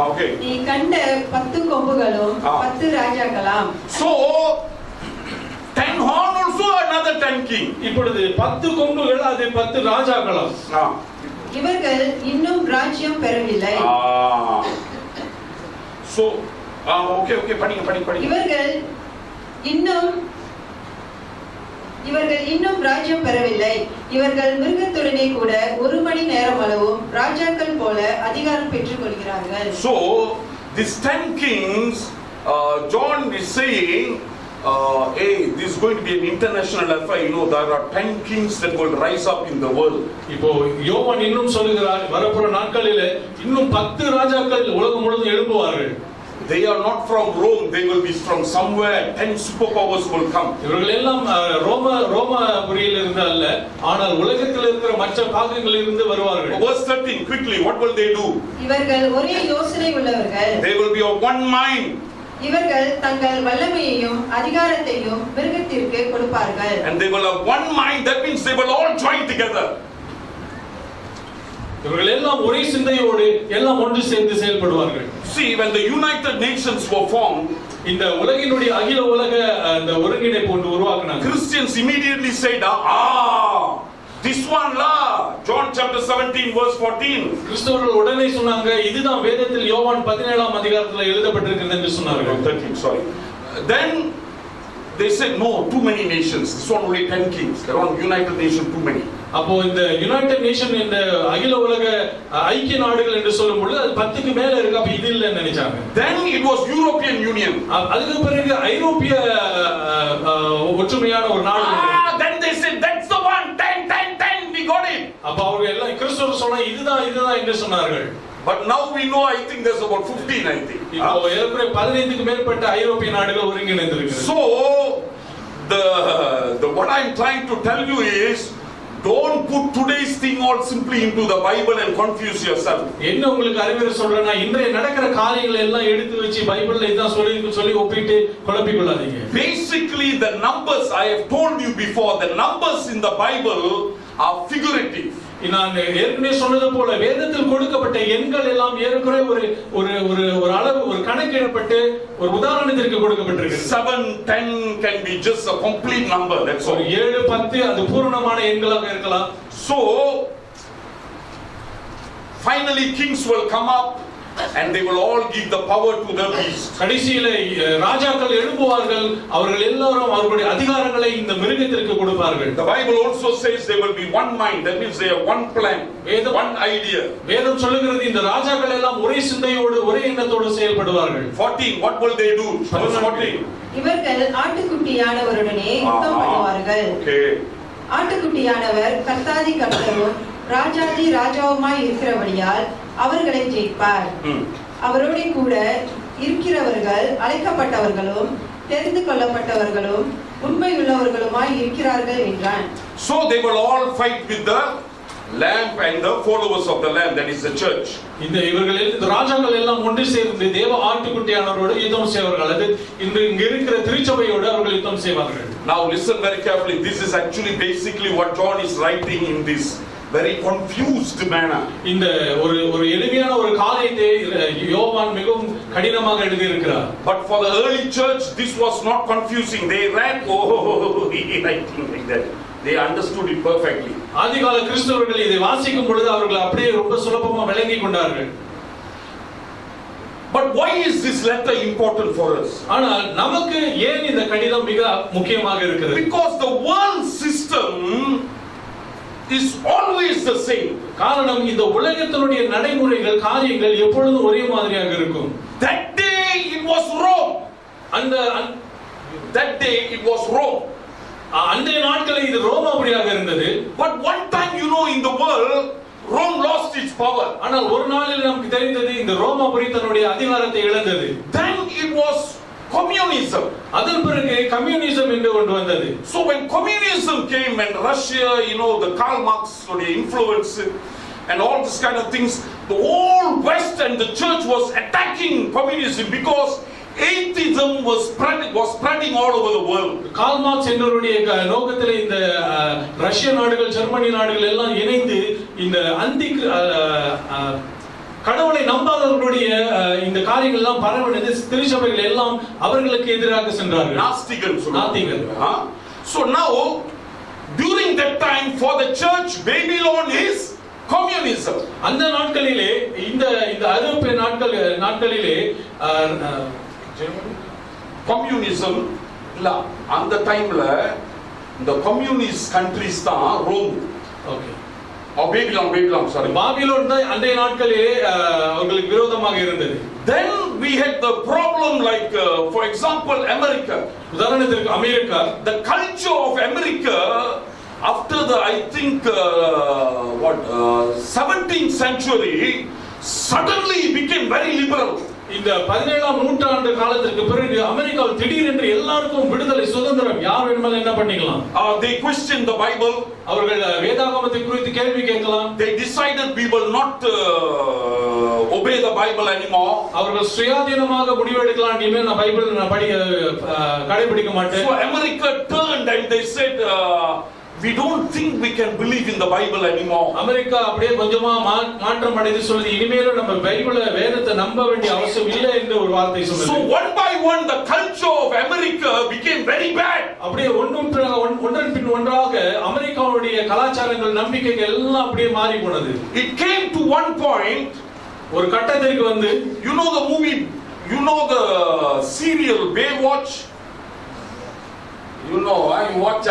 ஓகே. நீ கண்ட 10 கொம்புகளும் 10 ராஜாக்களாம். So 10 horn also another 10 king. இப்பொழுது 10 கொம்புகள் அது 10 ராஜாக்களாம். இவர்கள் இன்னும் ராஜ்யம் பெறவில்லை. So okay படிங்க. இவர்கள் இன்னும் ராஜ்யம் பெறவில்லை. இவர்கள் மிருகத்துடனே கூட 1 மணி நேரம் அளவும் ராஜாக்கள் போல அதிகாரம் பெற்றுக் கொள்கிறார்கள். So these 10 kings, John is saying hey, this is going to be an international affair. You know, there are 10 kings that will rise up in the world. இப்போ யோவான் இன்னும் சொல்கிறார் வரப்போற நாட்களிலே இன்னும் 10 ராஜாக்கள் உலகம் முழுவதும் எழும்புவார்கள். They are not from Rome, they will be from somewhere. 10 superpowers will come. இவர்கள் எல்லாம் ரோமாபுரியில் இருந்து அல்ல, ஆனால் உலகத்தில் இருக்கிற மற்ற பாகங்களில் இருந்து வருவார்கள். Verse 13 quickly, what will they do? இவர்கள் ஒரே யோசனை உள்ளவர்கள். They will be of one mind. இவர்கள் தங்கள் வல்லமையையும் அதிகாரத்தையும் மிருகத்திற்கு கொடுப்பார்கள். And they will have one mind, that means they will all join together. இவர்கள் எல்லாம் ஒரே சிந்தையோடு எல்லாம் ஒன்று சேர்ந்து செயல்படுவார்கள். See, when the United Nations were formed, இந்த உலகினுடைய அகில உலக அந்த ஒருங்கிணைப்பு ஒன்று உருவாக்குனாங்க. Christians immediately said, this one la, John chapter 17 verse 14. கிறிஸ்தவர்கள் உடனே சொன்னாங்க இதுதான் வேதத்தில் யோவான் 17ஆம் அதிகாரத்தில் எழுதப்பட்டிருக்கிறது என்று சொன்னார்கள். 13, sorry. Then they said no, too many nations. This one only 10 kings. There are United Nations too many. அப்போ இந்த யுனைடெட் நேஷன் இந்த அகில உலக ஐக்கிய நாடுகள் என்று சொல்லும் பொழுது அது 10க்கு மேல இருக்கு, அப்ப இது இல்லன்னு நினைச்சாங்க. Then it was European Union. அதுக்கு பிறகு ஐரோப்பிய ஒற்றுமையான ஒரு நாடு. Then they said that's the one, 10 we got it. அப்ப அவங்க எல்லாம் கிறிஸ்தவர்கள் சொன்னா இதுதான் என்று சொன்னார்கள். But now we know, I think there's about 15, I think. இப்போ ஏற்கனவே 15க்கு மேற்பட்ட ஐரோப்பிய நாடுகள் ஒருங்கிணைந்திருக்கிறது. So the what I'm trying to tell you is Don't put today's thing all simply into the Bible and confuse yourself. என்ன உங்களுக்கு அறிவுரை சொல்றேன்னா இன்றைய நடக்கிற காரியங்களை எல்லாம் எடுத்து வச்சு பைபிள்ல இதான் சொல்லி ஒப்பிட்டு குழப்பிக் கொள்ளாதீங்க. Basically the numbers I have told you before, the numbers in the Bible are figurative. நான் ஏற்கனவே சொன்னது போல வேதத்தில் கொடுக்கப்பட்ட எண்கள் எல்லாம் ஏற்கனவே ஒரு அளவு ஒரு கணக்கிடப்பட்டு ஒரு உதாரணத்திற்கு கொடுக்கப்பட்டிருக்கு. 7, 10 can be just a complete number, that's all. 7, 10 அது பூரணமான எண்களாக இருக்கலாம். So finally kings will come up and they will all give the power to the beast. கடைசியில ராஜாக்கள் எழும்புவார்கள், அவர்கள் எல்லாரும் அவர்களுடைய அதிகாரங்களை இந்த மிருகத்திற்கு கொடுப்பார்கள். The Bible also says there will be one mind, that means they have one plan, one idea. வேதம் சொல்லுகிறது இந்த ராஜாக்கள் எல்லாம் ஒரே சிந்தையோடு ஒரே எண்ணத்தோடு செயல்படுவார்கள். 14, what will they do? Verse 14. இவர்கள் ஆட்டுக்குட்டியானவருடனே யுத்தம் பண்ணுவார்கள். Okay. ஆட்டுக்குட்டியானவர் கர்த்தாதி கர்த்தரும் ராஜாதி ராஜாவுமாய் இருக்கிறபடியால் அவர்களை ஜெயிப்பார். அவரோட கூட இருக்கிறவர்கள் அழைக்கப்பட்டவர்களும் தெரிந்து கொள்ளப்பட்டவர்களும் உண்மையுள்ளவர்களுமாய் இருக்கிறார்கள் என்றான். So they will all fight with the lamb and the followers of the lamb, that is the church. இந்த ராஜாக்கள் எல்லாம் ஒன்று சேர்ந்து தேவ ஆட்டுக்குட்டியானவரோடு யுத்தம் செய்வார்கள். அது இங்க இருக்கிற திருச்சபையோடு அவர்கள் யுத்தம் செய்வார்கள். Now listen very carefully. This is actually basically what John is writing in this very confused manner. இந்த ஒரு எளிமையான ஒரு காரியத்தை யோவான் மிகவும் கடினமாக எழுதி இருக்கிறார். But for the early church this was not confusing. They read, oh, he writing like that. They understood it perfectly. ஆதிகால கிறிஸ்தவர்கள் இதை வாசிக்கும் பொழுது அவர்கள் அப்படியே ரொம்ப சுலபமாக விளங்கிக் கொண்டார்கள். But why is this letter important for us? ஆனால் நமக்கு ஏன் இந்த கடிதம் மிக முக்கியமாக இருக்கிறது? Because the world system is always the same. காரணம் இந்த உலகத்தினுடைய நடைமுறைகள் காரியங்கள் எப்பொழுதும் ஒரே மாதிரியாக இருக்கும். That day it was Rome. That day it was Rome. அன்றைய நாட்களில் இது ரோமாபுரியாக இருந்தது. But one time in the world Rome lost its power. ஆனால் ஒரு நாளில் நமக்கு தெரிந்தது இந்த ரோமாபுரி தன்னுடைய அதிகாரத்தை இழந்தது. Then it was communism. அதன் பிறகு கம்யூனிசம் என்று ஒன்று வந்தது. So when communism came and Russia, the Karl Marx influence and all this kind of things, the whole West and the church was attacking communism because atheism was spreading all over the world. Karl Marx என்பவருடைய நோக்கத்தில் இந்த ரஷ்ய நாடுகள் ஜெர்மனி நாடுகள் எல்லாம் இணைந்து இந்த கடவுளை நம்பாதவர்களுடைய இந்த காரியங்கள் எல்லாம் பரவனது திருச்சபைகள் எல்லாம் அவர்களுக்கு எதிராக சென்றார்கள். நாஸ்திகர்கள். So now during that time for the church Babylon is communism. அந்த நாட்களிலே இந்த ஐரோப்பிய நாட்களிலே கம்யூனிசம் இல்ல அந்த டைம்ல இந்த கம்யூனிஸ்ட் கண்ட்ரீஸ் தான் Rome. Okay. Babylon, sorry. Babylon தான் அன்றைய நாட்களிலே அவங்களுக்கு விரோதமாக இருந்தது. Then we had the problem like for example America. உதாரணத்திற்கு America. The culture of America after the 17th century suddenly became very liberal. இந்த 17ஆம் நூற்றாண்டு காலத்திற்கு பிறகு அமெரிக்காவில் திடீரென்று எல்லாருக்கும் விடுதலை சுதந்திரம், யார் வேணுமானாலும் என்ன பண்ணிக்கலாம். They questioned the Bible. அவர்கள் வேதாகமத்தை குறித்து கேள்வி கேட்கலாம். They decided we will not obey the Bible anymore. அவர்கள் சுயாதீனமாக முடிவெடுக்கலாம், இனிமேல் நான் பைபிள் கடைபிடிக்க மாட்டேன். So America turned and they said we don't think we can believe in the Bible anymore. America அப்படியே கொஞ்சமா மாற்றம் அடைந்து சொல்லுது, இனிமேல் நம்ம பைபிள வேதத்தை நம்ப வேண்டிய அவசியம் இல்லை என்று ஒரு வார்த்தை சொல்லுது. So one by one the culture of America became very bad. அப்படியே ஒன்றன் பின் ஒன்றாக அமெரிக்காவுடைய கலாச்சாரங்கள் நம்பிக்கைகள் எல்லாம் அப்படியே மாறி போனது. It came to one point, ஒரு கட்டத்திற்கு வந்து the movie, the serial Baywatch. You watch,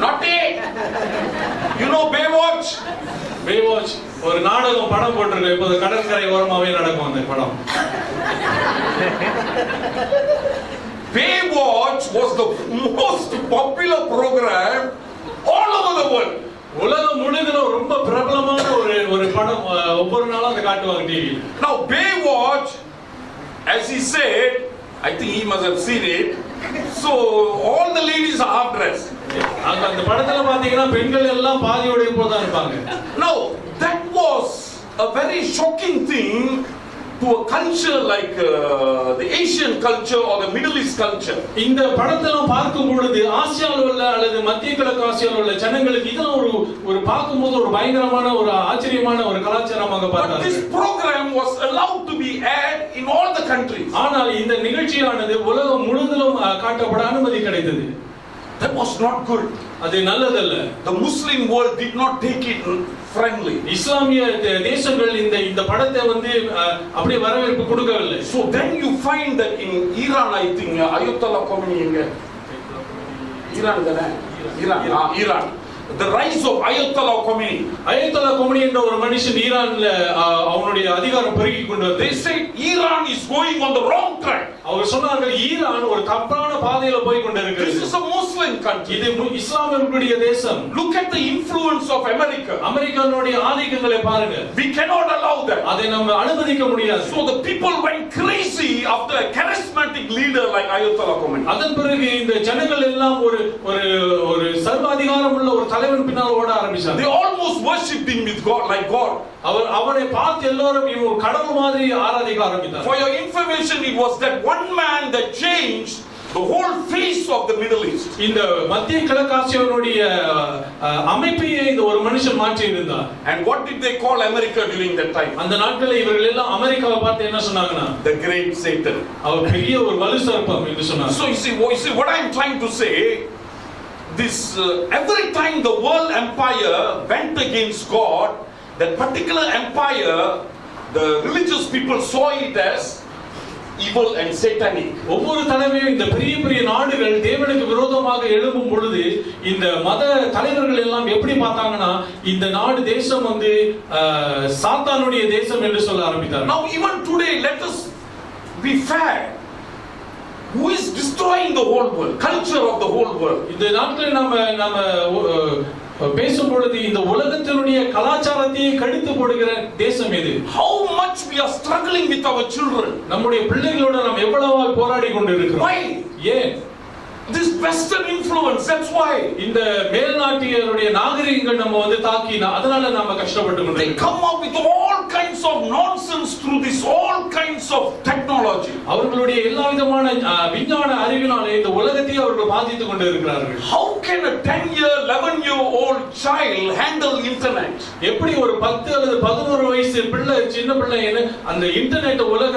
not it. Baywatch. Baywatch ஒரு நாடகம் படம் போட்டிருக்கு, இப்போது கடற்கரை ஓரமாவே நடக்கும் அந்த படம். Baywatch was the most popular program all over the world. உலகம் முழுவதும் ரொம்ப பிரபலமான ஒரு படம் ஒவ்வொரு நாளும் அதை காட்டுவாங்க டிவியில். Now Baywatch, as he said, I think he must have seen it. So all the ladies are half dressed. அந்த படத்துல பாத்தீங்கன்னா பெண்கள் எல்லாம் பாதியோட போதான் இருப்பாங்க. Now that was a very shocking thing to a culture like the Asian culture or the Middle East culture. இந்த படத்தெல்லாம் பார்க்கும் பொழுது ஆசியாவில் உள்ள அல்லது மத்திய கிழக்கு ஆசியாவில் உள்ள ஜனங்களுக்கு இதெல்லாம் ஒரு பார்க்கும்போது ஒரு பயங்கரமான ஒரு ஆச்சரியமான ஒரு கலாச்சாரமாக பார்த்தாங்க. But this program was allowed to be aired in all the countries. ஆனால் இந்த நிகழ்ச்சியானது உலகம் முழுவதிலும் காட்டப்பட அனுமதி கிடைத்தது. That was not good. அது நல்லதல்ல. The Muslim world did not take it friendly. இஸ்லாமிய தேசங்கள் இந்த படத்தை வந்து அப்படியே வரவேற்பு கொடுக்கவில்லை. So then you find that in Iran, I think Ayatollah Khomeini Iran. The rise of Ayatollah Khomeini. Ayatollah Khomeini என்ற ஒரு மனுஷன் ஈரான்ல அவனுடைய அதிகாரம் பெருகி கொண்டு வந்தார். They said Iran is going on the wrong track. அவர் சொன்னார்கள் ஈரான் ஒரு தப்பான பாதையில போய் கொண்டிருக்கிறது. This is a Muslim country. இது இஸ்லாமியர்களுடைய தேசம். Look at the influence of America. அமெரிக்காவுடைய ஆதிக்கங்களை பாருங்க. We cannot allow that. அதை நம்ம அனுமதிக்க முடியாது. So the people went crazy after a charismatic leader like Ayatollah Khomeini. அதன் பிறகு இந்த ஜனங்கள் எல்லாம் ஒரு சர்வாதிகாரம் உள்ள ஒரு தலைவன் பின்னால் ஓட ஆரம்பிச்சாங்க. They almost worshipped him with God like God. அவரை பார்த்து எல்லாரும் இவன் கடவுள் மாதிரி ஆராதிக்க ஆரம்பித்தாங்க. For your information, it was that one man that changed the whole face of the Middle East. இந்த மத்திய கிழக்கு ஆசியாவுடைய அமைப்பையே இந்த ஒரு மனுஷன் மாற்றி இருந்தார். And what did they call America during that time? அந்த நாட்களில் இவர்கள் எல்லாம் அமெரிக்காவை பார்த்து என்ன சொன்னாங்கன்னா the great Satan. அவர் பெரிய ஒரு வலு சர்ப்பம் என்று சொன்னார். So you see what I am trying to say, this every time the world empire went against God, that particular empire, the religious people saw it as evil and satanic. ஒவ்வொரு தடவையும் இந்த பெரிய நாடுகள் தேவனுக்கு விரோதமாக எழும்பும் பொழுது இந்த மத தலைவர்கள் எல்லாம் எப்படி பார்த்தாங்கன்னா இந்த நாடு தேசம் வந்து சாத்தானுடைய தேசம் என்று சொல்ல ஆரம்பித்தார்கள். Now even today, let us be fair. Who is destroying the whole world, culture of the whole world? இந்த நாட்களில் நம்ம பேசும் பொழுது இந்த உலகத்தினுடைய கலாச்சாரத்தை கடித்து போடுகிற தேசம் எது? How much we are struggling with our children. நம்முடைய பிள்ளைகளோட நாம் எவ்வளவு போராடி கொண்டிருக்கிறோம். Why? ஏன்? This Western influence, that's why. இந்த மேல்நாட்டியருடைய நாகரிகங்கள் நம்ம வந்து தாக்கினா அதனால நாம கஷ்டப்பட்டு கொண்டிருக்கிறோம். They come up with all kinds of nonsense through this all kinds of technology. அவர்களுடைய எல்லா விதமான விஞ்ஞான அறிவினாலே இந்த உலகத்தை அவர்கள் பாதித்துக் கொண்டிருக்கிறார்கள். How can a 10-year 11-year-old child handle internet? எப்படி ஒரு 10 அல்லது 11 வயசு பிள்ளை சின்ன பிள்ளை அந்த இன்டர்நெட் உலக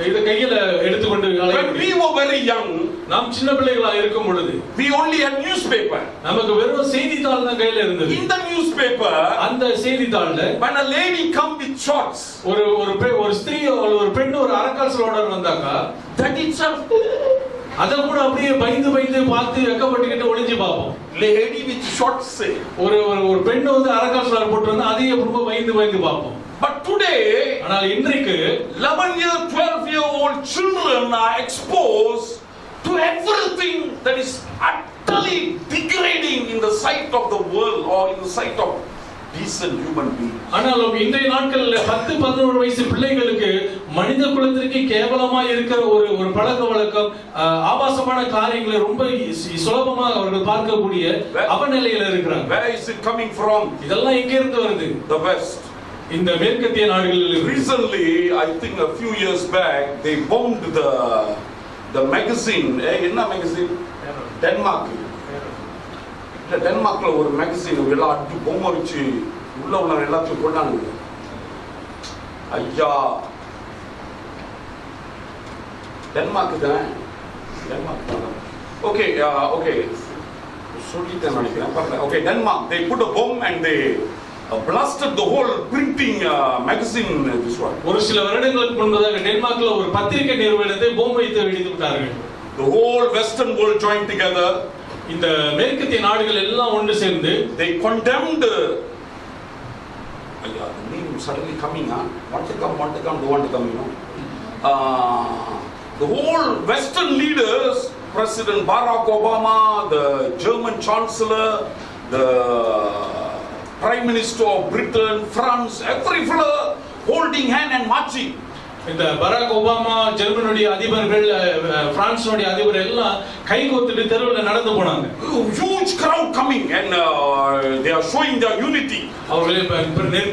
இத கையில எடுத்துக்கொண்டு when we were very young, நாம் சின்ன பிள்ளைகளா இருக்கும் பொழுது we only had newspaper. நமக்கு வெறும் செய்தித்தாள் தான் கையில இருந்தது. In the newspaper, அந்த செய்தித்தாள்ல when a lady come with shorts, ஒரு ஸ்திரீ ஒரு பெண் ஒரு அரக்கால்ஸோட வந்தாக்கா that itself அத கூட அப்படியே பயந்து பார்த்து வெக்கப்பட்டுக்கிட்டு ஒளிஞ்சு பாப்போம். lady with shorts say ஒரு பெண் வந்து அரக்கால்ஸோட போட்டு வந்தா அதையே ரொம்ப பயந்து பாப்போம். But today, ஆனால் இன்றைக்கு 11-year 12-year-old children are exposed to everything that is utterly degrading in the sight of the world or in the sight of decent human beings. ஆனாலும் இன்றைய நாட்களில் 10-11 வயசு பிள்ளைகளுக்கு மனித குலத்திற்கு கேவலமா இருக்கிற ஒரு பழக்க வழக்கம் ஆபாசமான காரியங்களை ரொம்ப சுலபமாக அவர்கள் பார்க்கக்கூடிய அவநிலையில இருக்கிறாங்க. Where is it coming from? இதெல்லாம் எங்க இருந்து வருது? The West. இந்த மேற்கத்திய நாடுகளில். Recently, I think a few years back, they bombed the magazine. என்ன magazine? Denmark. டென்மார்க்ல ஒரு மேகசின் எல்லாம் அடிச்சு பொம்மை வச்சு உள்ள எல்லாத்தையும் கொண்டாங்க. ஐயா, டென்மார்க் தான். ஓகே சொல்லிட்டேன் நினைக்கிறேன். Okay, Denmark, they put a bomb and they blasted the whole printing magazine this one. ஒரு சில வருடங்களுக்கு முன்பதாக டென்மார்க்ல ஒரு பத்திரிகை நிறுவனத்தை பாம்பு வைத்து வெடித்து விட்டார்கள். The whole western world joined together. இந்த மேற்கத்திய நாடுகள் எல்லாம் ஒன்று சேர்ந்து they condemned the name suddenly coming want to come you know. The whole western leaders, President Barack Obama, the German Chancellor, the Prime Minister of Britain, France, every fellow holding hand and marching. இந்த பராக் ஒபாமா ஜெர்மனுடைய அதிபர்கள் பிரான்ஸுடைய அதிபர் எல்லாம் கை கோத்துட்டு தெருவில் நடந்து போனாங்க. Huge crowd coming and they are showing their unity. அவர்கள்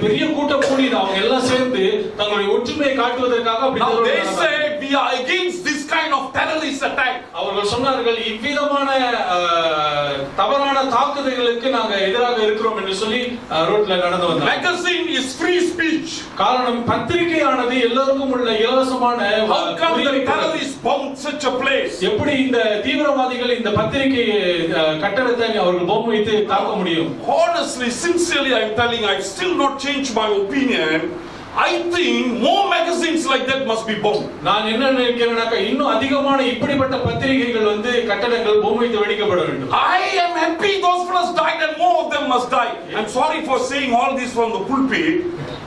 பெரிய கூட்டம் கூடியது, அவங்க எல்லாம் சேர்ந்து தங்களுடைய ஒற்றுமையை காட்டுவதற்காக அப்படி. Now they said we are against this kind of terrorist attack. அவர்கள் சொன்னார்கள் இவ்விதமான தவறான தாக்குதல்களுக்கு நாங்க எதிராக இருக்கிறோம் என்று சொல்லி ரோட்ல நடந்து வந்தாங்க. Magazine is free speech. காரணம் பத்திரிகையானது எல்லாருக்கும் உள்ள இலவசமான. How come the terrorists bombed such a place? எப்படி இந்த தீவிரவாதிகள் இந்த பத்திரிகை கட்டடத்தை அவர்கள் பாம்பு வைத்து தாக்க முடியும்? Honestly, sincerely, I'm telling you, I've still not changed my opinion. I think more magazines like that must be bombed. நான் என்ன நினைக்கிறேன்னா இன்னும் அதிகமான இப்படிப்பட்ட பத்திரிகைகள் வந்து கட்டடங்கள் பாம்பு வைத்து வெடிக்கப்பட வேண்டும். I am happy those fellows died and more of them must die. I'm sorry for saying all this from the pulpit,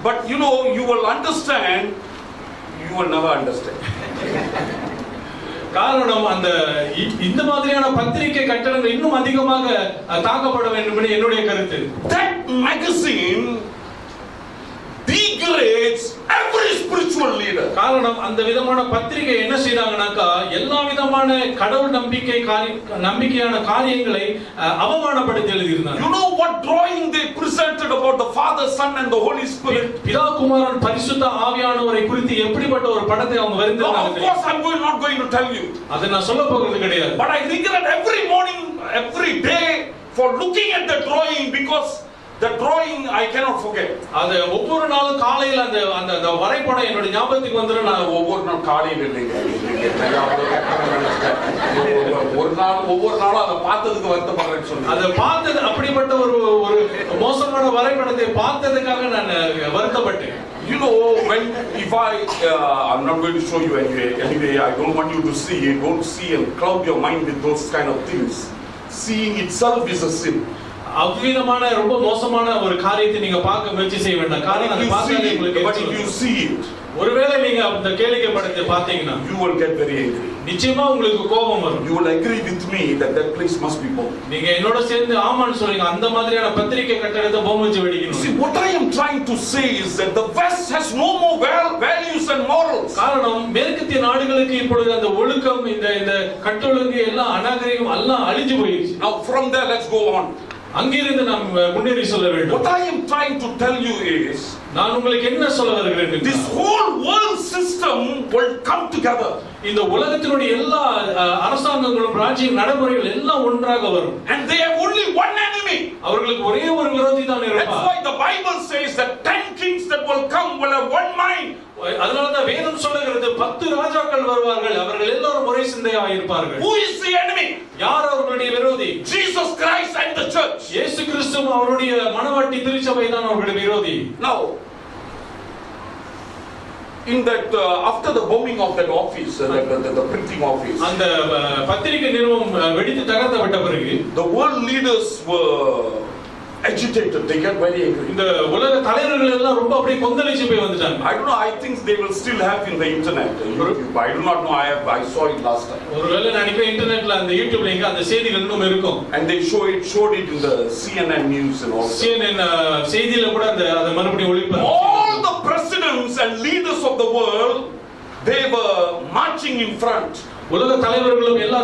but you know, you will understand, you will never understand. காரணம் அந்த இந்த மாதிரியான பத்திரிகை கட்டடங்கள் இன்னும் அதிகமாக தாக்கப்பட வேண்டும் என்று என்னுடைய கருத்து. That magazine degrades every spiritual leader. காரணம் அந்த விதமான பத்திரிகை என்ன செய்தாங்கனாக்கா எல்லா விதமான கடவுள் நம்பிக்கையான காரியங்களை அவமானப்படுத்தி எழுதியிருந்தாங்க. You know what drawing they presented about the Father, Son and the Holy Spirit? பிதா குமாரன் பரிசுத்த ஆவியானவரை குறித்து எப்படிப்பட்ட ஒரு படத்தை அவங்க வரைந்தாங்க. Of course I'm not going to tell you. அதை நான் சொல்ல போகிறது கிடையாது. But I regret every morning, every day for looking at the drawing, because the drawing I cannot forget. அது ஒவ்வொரு நாளும் காலையில அந்த அந்த வரைபடம் என்னோட ஞாபகத்துக்கு வந்துரும். நான் ஒவ்வொரு நாள் காலையில இல்லைங்க, ஒவ்வொரு நாளும் அதை பார்த்ததுக்கு வருத்தப்படுறேன்னு சொன்னேன். அதை பார்த்தது அப்படிப்பட்ட ஒரு மோசமான வரைபடத்தை பார்த்ததுக்காக நான் வருத்தப்பட்டேன். You know, if I'm not going to show you anyway, I don't want you to see it. Don't see and cloud your mind with those kind of things. Seeing itself is a sin. அவ்விதமான ரொம்ப மோசமான ஒரு காரியத்தை நீங்க பார்க்க முயற்சி செய்ய வேண்டாம். காரணம் அதை பார்த்தாலே உங்களுக்கு but if you see it, ஒருவேளை நீங்க அந்த கேளிக்கை படத்தை பார்த்தீங்கன்னா you will get very angry. நிச்சயமா உங்களுக்கு கோபம் வரும். You will agree with me that place must be bombed. நீங்க என்னோட சேர்ந்து ஆமான்னு சொல்றீங்க, அந்த மாதிரியான பத்திரிகை கட்டடத்தை பாம்பு வச்சு வெடிக்கணும். See, what I am trying to say is that the West has no more values and morals. காரணம் மேற்கத்திய நாடுகளுக்கு இப்பொழுது அந்த ஒழுக்கம் இந்த கட்டொழுங்கு எல்லாம் அநாகரிகம் எல்லாம் அழிஞ்சு போயிடுச்சு. Now from there let's go on. அங்கிருந்து நாம் முன்னேறி சொல்ல வேண்டும். What I am trying to tell you is, நான் உங்களுக்கு என்ன சொல்ல வருகிறேன், this whole world system will come together. இந்த உலகத்தினுடைய எல்லா அரசாங்கங்களும் ராஜ்ய நடைமுறைகள் எல்லாம் ஒன்றாக வரும். And they have only one enemy. அவர்களுக்கு ஒரே ஒரு விரோதி தான் இருப்பார். That's why the Bible says that 10 kings that will come will have one mind. அதனால தான் வேதம் சொல்லுகிறது 10 ராஜாக்கள் வருவார்கள், அவர்கள் எல்லாரும் ஒரே சிந்தையாக இருப்பார்கள். Who is the enemy? யார் அவர்களுடைய விரோதி? Jesus Christ and the church. இயேசு கிறிஸ்து அவருடைய மனவாட்டி திருச்சபை தான் அவர்களுடைய விரோதி. Now in that after the bombing of that office, the printing office, அந்த பத்திரிகை நிறுவனம் வெடித்து தகர்க்கப்பட்ட பிறகு the world leaders were agitated. They get very angry. இந்த உலக தலைவர்கள் எல்லாம் ரொம்ப அப்படியே கொந்தளிச்சு போய் வந்துட்டாங்க. I don't know, I think they will still have in the internet, YouTube. I do not know, I saw it last time. ஒருவேளை நான் இப்ப இன்டர்நெட்ல அந்த யூடியூப்ல இங்க அந்த செய்திகள் இன்னும் இருக்கும். And they showed it in the CNN news and all. CNN செய்தியில கூட அந்த மறுபடியும் ஒளிபரப்பு. All the presidents and leaders of the world, they were marching in front. உலக தலைவர்களும் எல்லா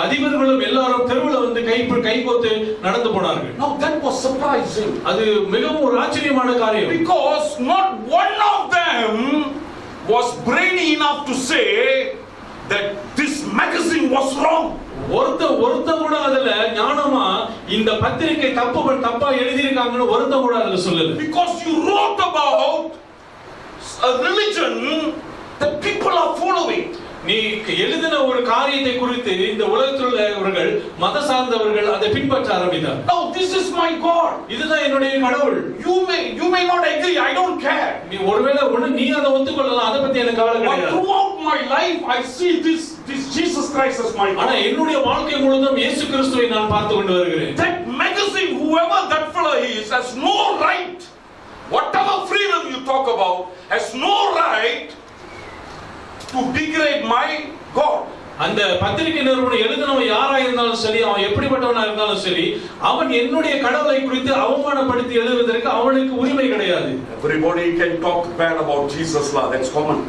அதிபர்களும் எல்லாரும் தெருவுல வந்து கைகோத்து நடந்து போனார்கள். Now that was surprising. அது மிகவும் ஒரு ஆச்சரியமான காரியம். Because not one of them was brainy enough to say that this magazine was wrong. ஒருத்த கூட அதுல ஞானமா இந்த பத்திரிகை தப்பா எழுதியிருக்காங்கன்னு ஒருத்த கூட அதுல சொல்லல. Because you wrote about a religion that people are following. நீ எழுதின ஒரு காரியத்தை குறித்து இந்த உலகத்தில் உள்ளவர்கள் மத சார்ந்தவர்கள் அதை பின்பற்ற ஆரம்பித்தார். Now this is my God. இதுதான் என்னுடைய கடவுள். You may not agree, I don't care. நீ ஒருவேளை நீ அதை ஒத்துக்கொள்ளலாம், அதை பத்தி எனக்கு கவலை கிடையாது. But throughout my life I see this Jesus Christ as my God. ஆனா என்னுடைய வாழ்க்கை முழுதும் இயேசு கிறிஸ்துவை நான் பார்த்து கொண்டு வருகிறேன். That magazine, whoever that fellow is, has no right, whatever freedom you talk about, has no right to degrade my God. அந்த பத்திரிகை நிறுவனம் எழுதினவன் யாரா இருந்தாலும் சரி, அவன் எப்படிப்பட்டவனா இருந்தாலும் சரி, அவன் என்னுடைய கடவுளை குறித்து அவமானப்படுத்தி எழுதுவதற்கு அவனுக்கு உரிமை கிடையாது. Everybody can talk bad about Jesus lah, that's common.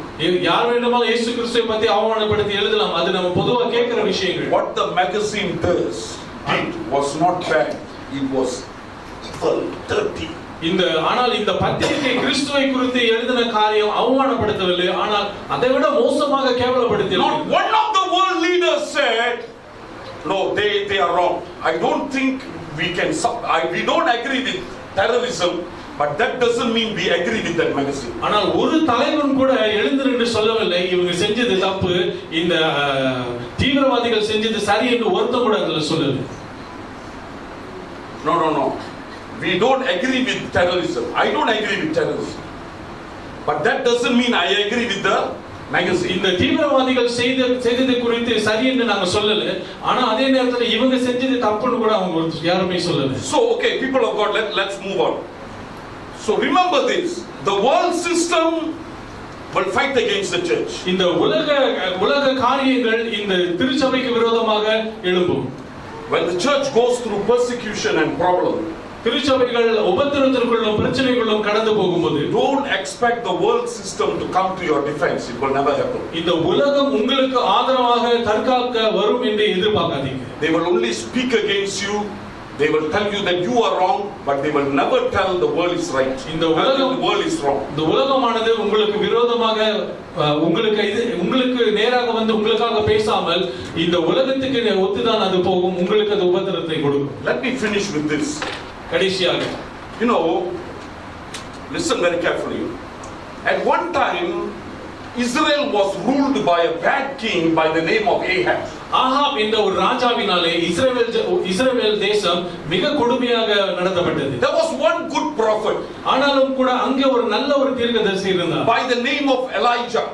யார் வேண்டுமானாலும் இயேசு கிறிஸ்துவை பத்தி அவமானப்படுத்தி எழுதலாம், அது நம்ம பொதுவா கேட்கிற விஷயங்கள். What the magazine did was not bad, it was dirty. ஆனால் இந்த பத்திரிகை கிறிஸ்துவை குறித்து எழுதின காரியம் அவமானப்படுத்தவில்லை, ஆனால் அதை விட மோசமாக கேவலப்படுத்தியது. Not one of the world leaders said, no, they are wrong. I don't think we don't agree with terrorism, but that doesn't mean we agree with that magazine. ஆனால் ஒரு தலைவன் கூட எழுந்து நின்று சொல்லவில்லை இவங்க செஞ்சது தப்பு, இந்த தீவிரவாதிகள் செஞ்சது சரி என்று ஒருத்தன் கூட அதுல சொல்லல. No. We don't agree with terrorism. I don't agree with terrorism. But that doesn't mean I agree with the magazine. இந்த தீவிரவாதிகள் செய்தது குறித்து சரி என்று நாங்க சொல்லல, ஆனா அதே நேரத்துல இவங்க செஞ்சது தப்புன்னு கூட அவங்க யாருமே சொல்லல. So okay, people of God, let's move on. So remember this, the world system will fight against the church. இந்த உலக காரியங்கள் இந்த திருச்சபைக்கு விரோதமாக எழும்பும். When the church goes through persecution and problem, திருச்சபைகள் உபத்திரவத்திற்குள்ளும் பிரச்சனைகளும் கடந்து போகும்போது, don't expect the world system to come to your defense. It will never happen. இந்த உலகம் உங்களுக்கு ஆதரவாக தற்காக்க வரும் என்று எதிர்பார்க்காதீங்க. They will only speak against you. They will tell you that you are wrong, but they will never tell the world is right. இந்த world is wrong. இந்த உலகமானது உங்களுக்கு விரோதமாக உங்களுக்கு நேராக வந்து உங்களுக்காக பேசாமல் இந்த உலகத்துக்கு ஒத்துதான் அது போகும், உங்களுக்கு அது உபத்திரத்தை கொடுக்கும். Let me finish with this. கடைசியாக, listen very carefully. At one time, Israel was ruled by a bad king by the name of Ahab. Ahab என்ற ஒரு ராஜாவினாலே இஸ்ரவேல் தேசம் மிக கொடுமையாக நடத்தப்பட்டது. There was one good prophet. ஆனாலும் கூட அங்கே ஒரு நல்ல ஒரு தீர்க்கதரிசி இருந்தார். By the name of Elijah.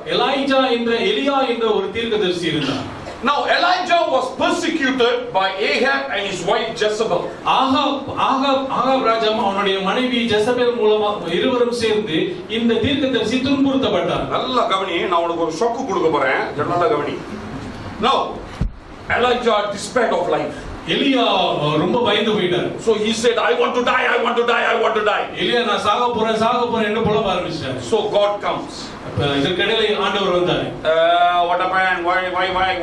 எலியா என்ற ஒரு தீர்க்கதரிசி இருந்தார். Now Elijah was persecuted by Ahab and his wife Jezebel. Ahab ராஜா அவனுடைய மனைவி ஜெசபேல் மூலமா இருவரும் சேர்ந்து இந்த தீர்க்கதரிசி துன்புறுத்தப்பட்டார். நல்ல கவனி, நான் உனக்கு ஒரு ஷாக் கொடுக்க போறேன், நல்ல கவனி. Now Elijah despaired of life. எலியா ரொம்ப பயந்து போயிட்டார். So he said, I want to die. எலியா நான் சாக போறேன் என்று புலம்ப ஆரம்பிச்சார். So God comes. இதற்கிடையிலே ஆண்டவர் வந்தார். What happened? Why?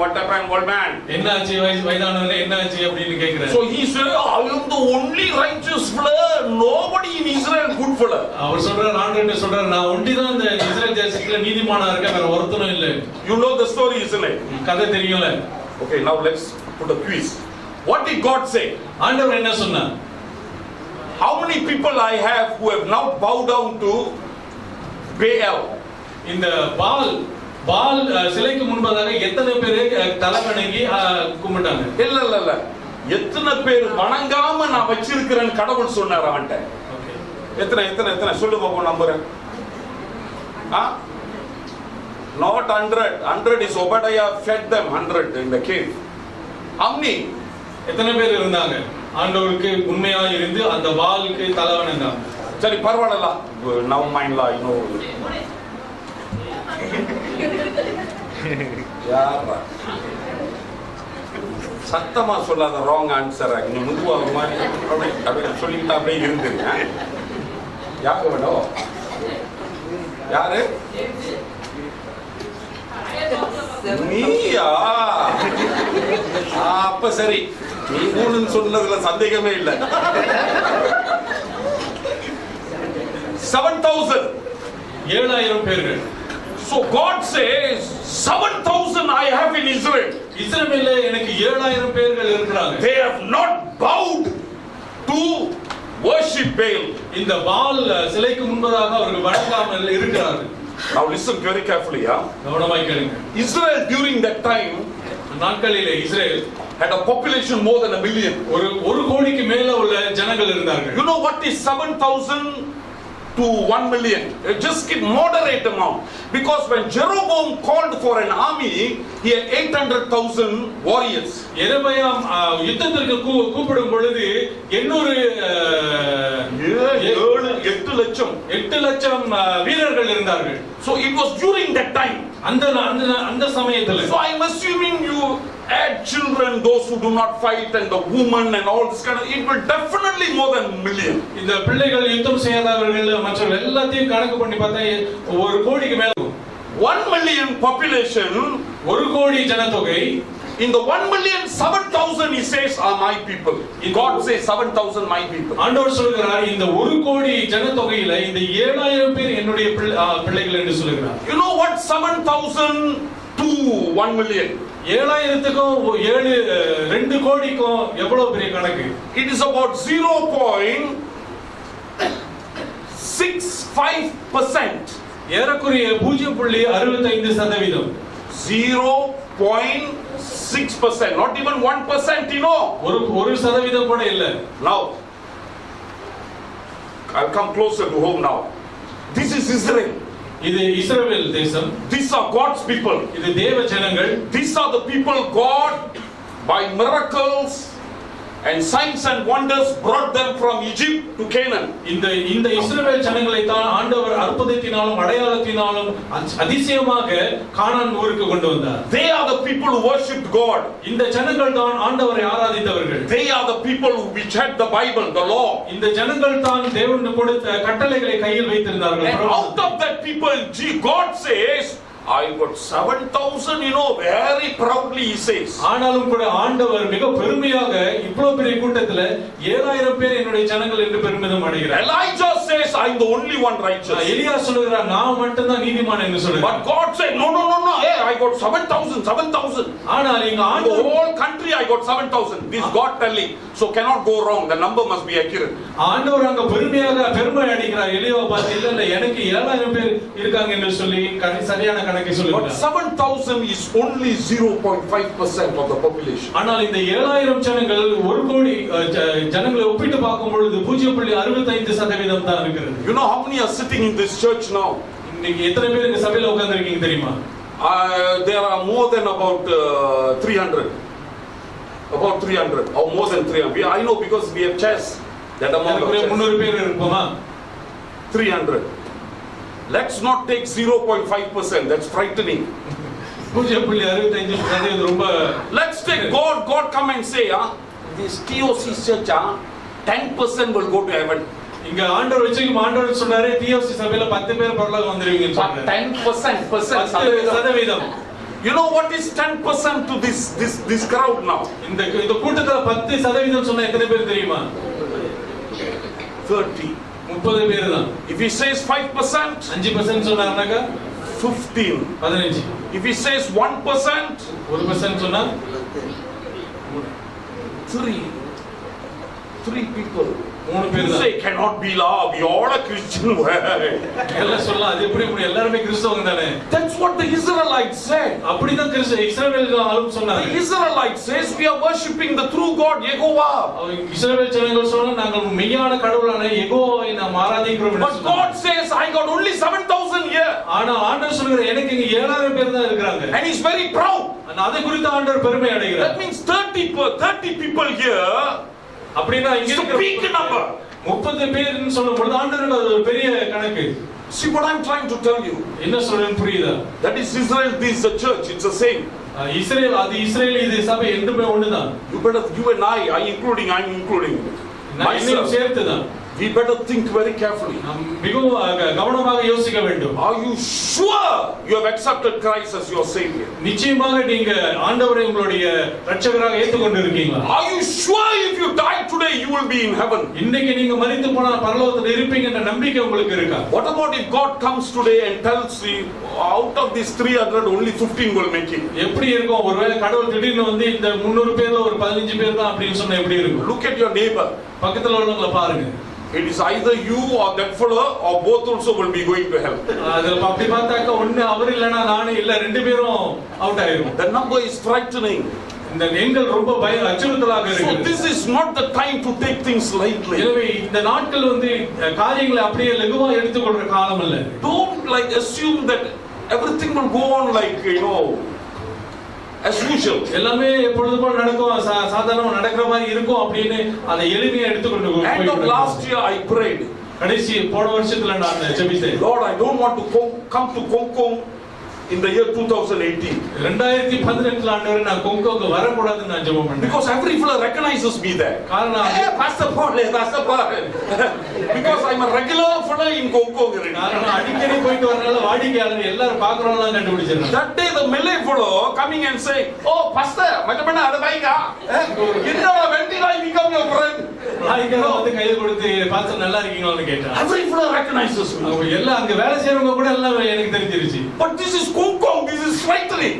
What happened, old man? என்னாச்சு வயதானவரே, என்னாச்சு அப்படினு கேக்குறார். So he said, I am the only righteous fellow. Nobody in Israel good fellow. அவர் சொல்றார், ஆண்டவர் சொல்றார், நான் ஒண்டிதான் இந்த இஸ்ரவேல் தேசத்துல நீதிமானா இருக்கேன், வேற ஒருத்தனும் இல்ல. You know the story, isn't it? கதை தெரியும்ல. Okay, now let's put a quiz. What did God say? ஆண்டவர் என்ன சொன்னார்? How many people I have who have now bowed down to Baal? இந்த பால் சிலைக்கு முன்பதாக எத்தனை பேர் தலைவணங்கி கும்பிட்டாங்க? இல்ல எத்தனை பேர் வணங்காம நான் வச்சிருக்கிறேன் கடவுள் சொன்னார் அவன்ட்ட. எத்தனை சொல்லு பாப்போம், நம்புறேன். Not 100 is Obadiah fed them 100 in the cave. How many? எத்தனை பேர் இருந்தாங்க ஆண்டவருக்கு உண்மையா இருந்து அந்த வாளுக்கு தலைவணங்காம? சரி பரவாயில்ல, now mind la, யாரா சத்தமா சொல்லாத ராங் ஆன்சர் நீ முதுவா ஒரு மாதிரி அப்படி சொல்லிக்கிட்டா அப்படியே இருந்துங்க. யாரு வேணும்? யாரு? நீயா? அப்ப சரி, நீ மூணுன்னு சொன்னதுல சந்தேகமே இல்லை. 7,000 பேர்கள். So God says 7,000 I have in Israel. இஸ்ரவேலிலே எனக்கு 7,000 பேர்கள் இருக்கிறாங்க. They have not bowed to worship Baal. இந்த பால் சிலைக்கு முன்பதாக அவர்கள் வணங்காமல் இருக்கிறார்கள். Now listen very carefully, கவனமாய் கேளுங்க. Israel during that time, நாட்களிலே Israel had a population more than 1 million. ஒரு கோடிக்கு மேல உள்ள ஜனங்கள் இருந்தார்கள். You know what is 7,000 to 1 million? Just keep moderate amount, because when Jeroboam called for an army, he had 800,000 warriors. எரேமியாம் யுத்தத்திற்கு கூப்பிடும் பொழுது 8 லட்சம் வீரர்கள் இருந்தார்கள். So it was during that time. அந்த சமயத்துல. So I am assuming you add children, those who do not fight, and the women and all this kind of, it will definitely more than a million. இந்த பிள்ளைகள் யுத்தம் செய்யாதவர்கள் மற்றவர்கள் எல்லாத்தையும் கணக்கு பண்ணி பார்த்தா 1 கோடிக்கு மேல 1 million population, 1 கோடி ஜனத்தொகை. in the 1,07,000 he says are my people. God says 7,000 my people. ஆண்டவர் சொல்கிறார் இந்த 1 கோடி ஜனத்தொகையில இந்த 7,000 பேர் என்னுடைய பிள்ளைகள் என்று சொல்கிறார். You know what 7,000 to 1 million? 7,000க்கும் 2 கோடிக்கும் எவ்வளவு பெரிய கணக்கு? It is about 0.65%. ஏறக்குறைய 0.65%. 0.6%, not even 1%, you know. ஒரு சதவீதம் கூட இல்ல. Now, I'll come closer to home now. This is Israel. இது இஸ்ரவேல் தேசம். These are God's people. இது தேவ ஜனங்கள். These are the people God by miracles and signs and wonders brought them from Egypt to Canaan. இந்த இஸ்ரவேல் ஜனங்களை தான் ஆண்டவர் அற்புதத்தினாலும் அடையாளத்தினாலும் அதிசயமாக கானான் ஊருக்கு கொண்டு வந்தார். They are the people who worshipped God. இந்த ஜனங்கள் தான் ஆண்டவரை ஆராதித்தவர்கள். They are the people which had the Bible, the law. இந்த ஜனங்கள் தான் தேவன் கொடுத்த கட்டளைகளை கையில் வைத்திருந்தார்கள். And out of that people God says, I got 7,000, you know, very proudly he says. ஆனாலும் கூட ஆண்டவர் மிக பெருமையாக இவ்வளவு பெரிய கூட்டத்துல 7,000 பேர் என்னுடைய ஜனங்கள் என்று பெருமிதம் அடைகிறார். Elijah says, I'm the only one righteous. எலியா சொல்கிறார் நான் மட்டும் தான் நீதிமான் என்று சொல்றார். But God said, no, hey, I got 7,000. ஆனால் இங்க the whole country I got 7,000. This God telling, so cannot go wrong. The number must be accurate. ஆண்டவர் அங்க பெருமை அடிக்கிறார். எலியாவை பார்த்து இல்ல எனக்கு 7,000 பேர் இருக்காங்க என்று சொல்லி சரியான கணக்கை சொல்லுகிறார். But 7,000 is only 0.5% of the population. ஆனால் இந்த 7,000 ஜனங்கள் 1 கோடி ஜனங்களை ஒப்பிட்டு பார்க்கும் பொழுது 0.65% தான் இருக்கிறது. You know how many are sitting in this church now? இன்னைக்கு எத்தனை பேர் இந்த சபையில உட்கார்ந்திருக்கீங்க தெரியுமா? There are more than about 300. About 300 or more than 300. I know because we have chairs. That amount of chairs. 300 பேர் இருப்போமா? 300. Let's not take 0.5%. That's frightening. 0.65% ரொம்ப. Let's take God come and say, this TOC church 10% will go to heaven. இங்க ஆண்டவர் வெச்சிக்கும் ஆண்டவர் சொன்னாரே TOC சபையில 10 பேர் பரலோகம் வந்துருவீங்கன்னு சொன்னாரு. 10%. You know what is 10% to this crowd now? இந்த கூட்டத்துல 10% சொன்னா எத்தனை பேர் தெரியுமா? 30 பேர் தான். If he says 5%, 5% சொன்னாருனாக்க 15. If he says 1%, 1% சொன்னா 3 people. 3 பேர் தான். Say cannot be law. We all are Christian. எல்லாம் சொல்லலாம் அது எப்படி எல்லாரும் கிறிஸ்தவங்க தானே. That's what the Israelites said. அப்படி தான் இஸ்ரவேல் சொன்னாங்க. The Israelites says we are worshiping the true God Jehovah. இஸ்ரவேல் ஜனங்கள் சொன்னாங்க நாங்கள் மெய்யான கடவுளான யெகோவாவை நாம் ஆராதிக்கிறோம். But God says I got only 7,000 here. ஆனா ஆண்டவர் சொல்றார் எனக்கு இங்க 7,000 பேர் தான் இருக்காங்க. And he's very proud. அதை குறித்து ஆண்டவர் பெருமை அடைகிறார். That means 30 people here. அப்படினா இங்க இருக்கிற big number 30 பேர்னு சொல்லும்போது ஆண்டவருக்கு அது ஒரு பெரிய கணக்கு. See what I'm trying to tell you. என்ன சொல்றேன் புரியுதா? That is Israel, this is the church, it's the same. Israel இது சபை ரெண்டுமே ஒண்ணுதான். You and I'm including myself. சேர்த்துதான். We better think very carefully. மிகவும் கவனமாக யோசிக்க வேண்டும். Are you sure you have accepted Christ as your savior? நிச்சயமாக நீங்க ஆண்டவரை உங்களுடைய இரட்சகராக ஏற்றுக்கொண்டிருக்கீங்களா? Are you sure if you die today you will be in heaven? இன்னைக்கு நீங்க மரித்து போனா பரலோகத்தில் இருப்பீங்கன்ற நம்பிக்கை உங்களுக்கு இருக்கா? What about if God comes today and tells you out of these 300 only 15 will make it? எப்படி இருக்கும்? ஒருவேளை கடவுள் திடீர்னு வந்து இந்த 300 பேர்ல ஒரு 15 பேர் தான் அப்படினு சொன்னா எப்படி இருக்கும்? Look at your neighbor. பக்கத்துல உள்ளவங்கள பாருங்க. It is either you or that fellow or both also will be going to hell. அதுல அப்படி பார்த்தாக்க ஒண்ணு அவர் இல்லனா நானே இல்ல ரெண்டு பேரும் அவுட் ஆயிரும். The number is frightening. இந்த எண்கள் ரொம்ப அச்சுறுத்தலாக இருக்கு. So this is not the time to take things lightly. எனவே இந்த நாட்கள் வந்து காரியங்களை அப்படியே லகுவா எடுத்துக்கொள்ற காலம் இல்ல. Don't assume that everything will go on like as usual. எல்லாமே எப்பொழுது போல நடக்கும் சாதாரணமா நடக்கிற மாதிரி இருக்கும் அப்படினு அதை எளிமையா எடுத்துக்கொண்டு போய். And last year I prayed. கடைசி போன வருஷத்துல நான் ஜெபித்தேன். Lord, I don't want to come to Kongkong in the year 2018. 2018 ஆண்டவரே நான் கொங்கோக்கு வர கூடாதுன்னு நான் ஜெபம் பண்ணேன். Because every fellow recognizes me there. காரணம் Pastor Paul. Because I'm a regular fellow in Kongo. காரணம் அடிக்கடி போயிட்டு வரனால வாடிக்கையாளர் எல்லாரும் பார்க்கறவங்கள கண்டுபிடிச்சிருக்காங்க. That day the Malay fellow coming and saying, "Oh pastor, மச்சமண்ணா அத பைக்கா? என்னடா வெண்டிலா become your friend?" நாய்களோ வந்து கையில கொடுத்து பாஸ்டர் நல்லா இருக்கீங்களான்னு கேட்டாங்க. Every fellow recognizes me. அவங்க எல்லாம் அங்க வேலை செய்றவங்க கூட எல்லாம் எனக்கு தெரிஞ்சிருச்சு. But this is Kongkong, this is frightening.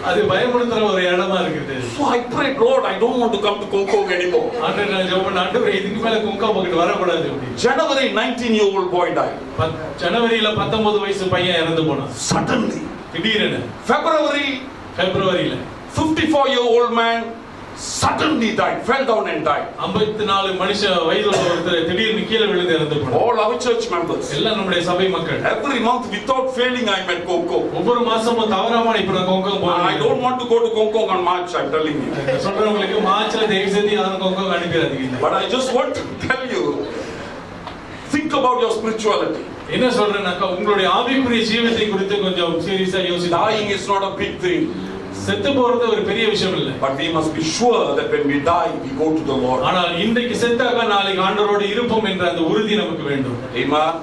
அது பயமுறுத்துற ஒரு இடமா இருக்குது. So I prayed, Lord, I don't want to come to Kongkong anymore. ஆண்டவரே நான் ஜெபம் பண்ணேன், ஆண்டவரே இதுக்கு மேல கொங்கோக்கு பக்கத்துல வர கூடாது அப்படி. January 19-year-old boy died. ஜனவரியில 19 வயசு பையன் இறந்து போனான். Suddenly. திடீரென. February 54-year-old man suddenly died, fell down and died. 54 மனுஷ வயதுள்ள ஒருத்தர் திடீர்னு கீழ விழுந்து இறந்து போனார். All our church members. எல்லாம் நம்முடைய சபை மக்கள். Every month without failing I am at Kongkong. ஒவ்வொரு மாசமும் தவறாம இப்ப நான் கொங்கோக்கு போறேன். I don't want to go to Kongkong on March, I'm telling you. சொல்றவங்களுக்கு மார்ச்ல தயவு செஞ்சு யாரும் கொங்கோக்கு அனுப்பிடாதீங்க. But I just want to tell you, think about your spirituality. என்ன சொல்றேன்னாக்கா உங்களுடைய ஆவிக்குரிய ஜீவிதத்தை குறித்து கொஞ்சம் சீரியஸா யோசிச்சு. Dying is not a big thing. செத்து போறது ஒரு பெரிய விஷயம் இல்ல. But we must be sure that when we die we go to the Lord. ஆனால் இன்றைக்கு செத்தாக நாளைக்கு ஆண்டவரோடு இருப்போம் என்ற அந்த உறுதி நமக்கு வேண்டும். Amen.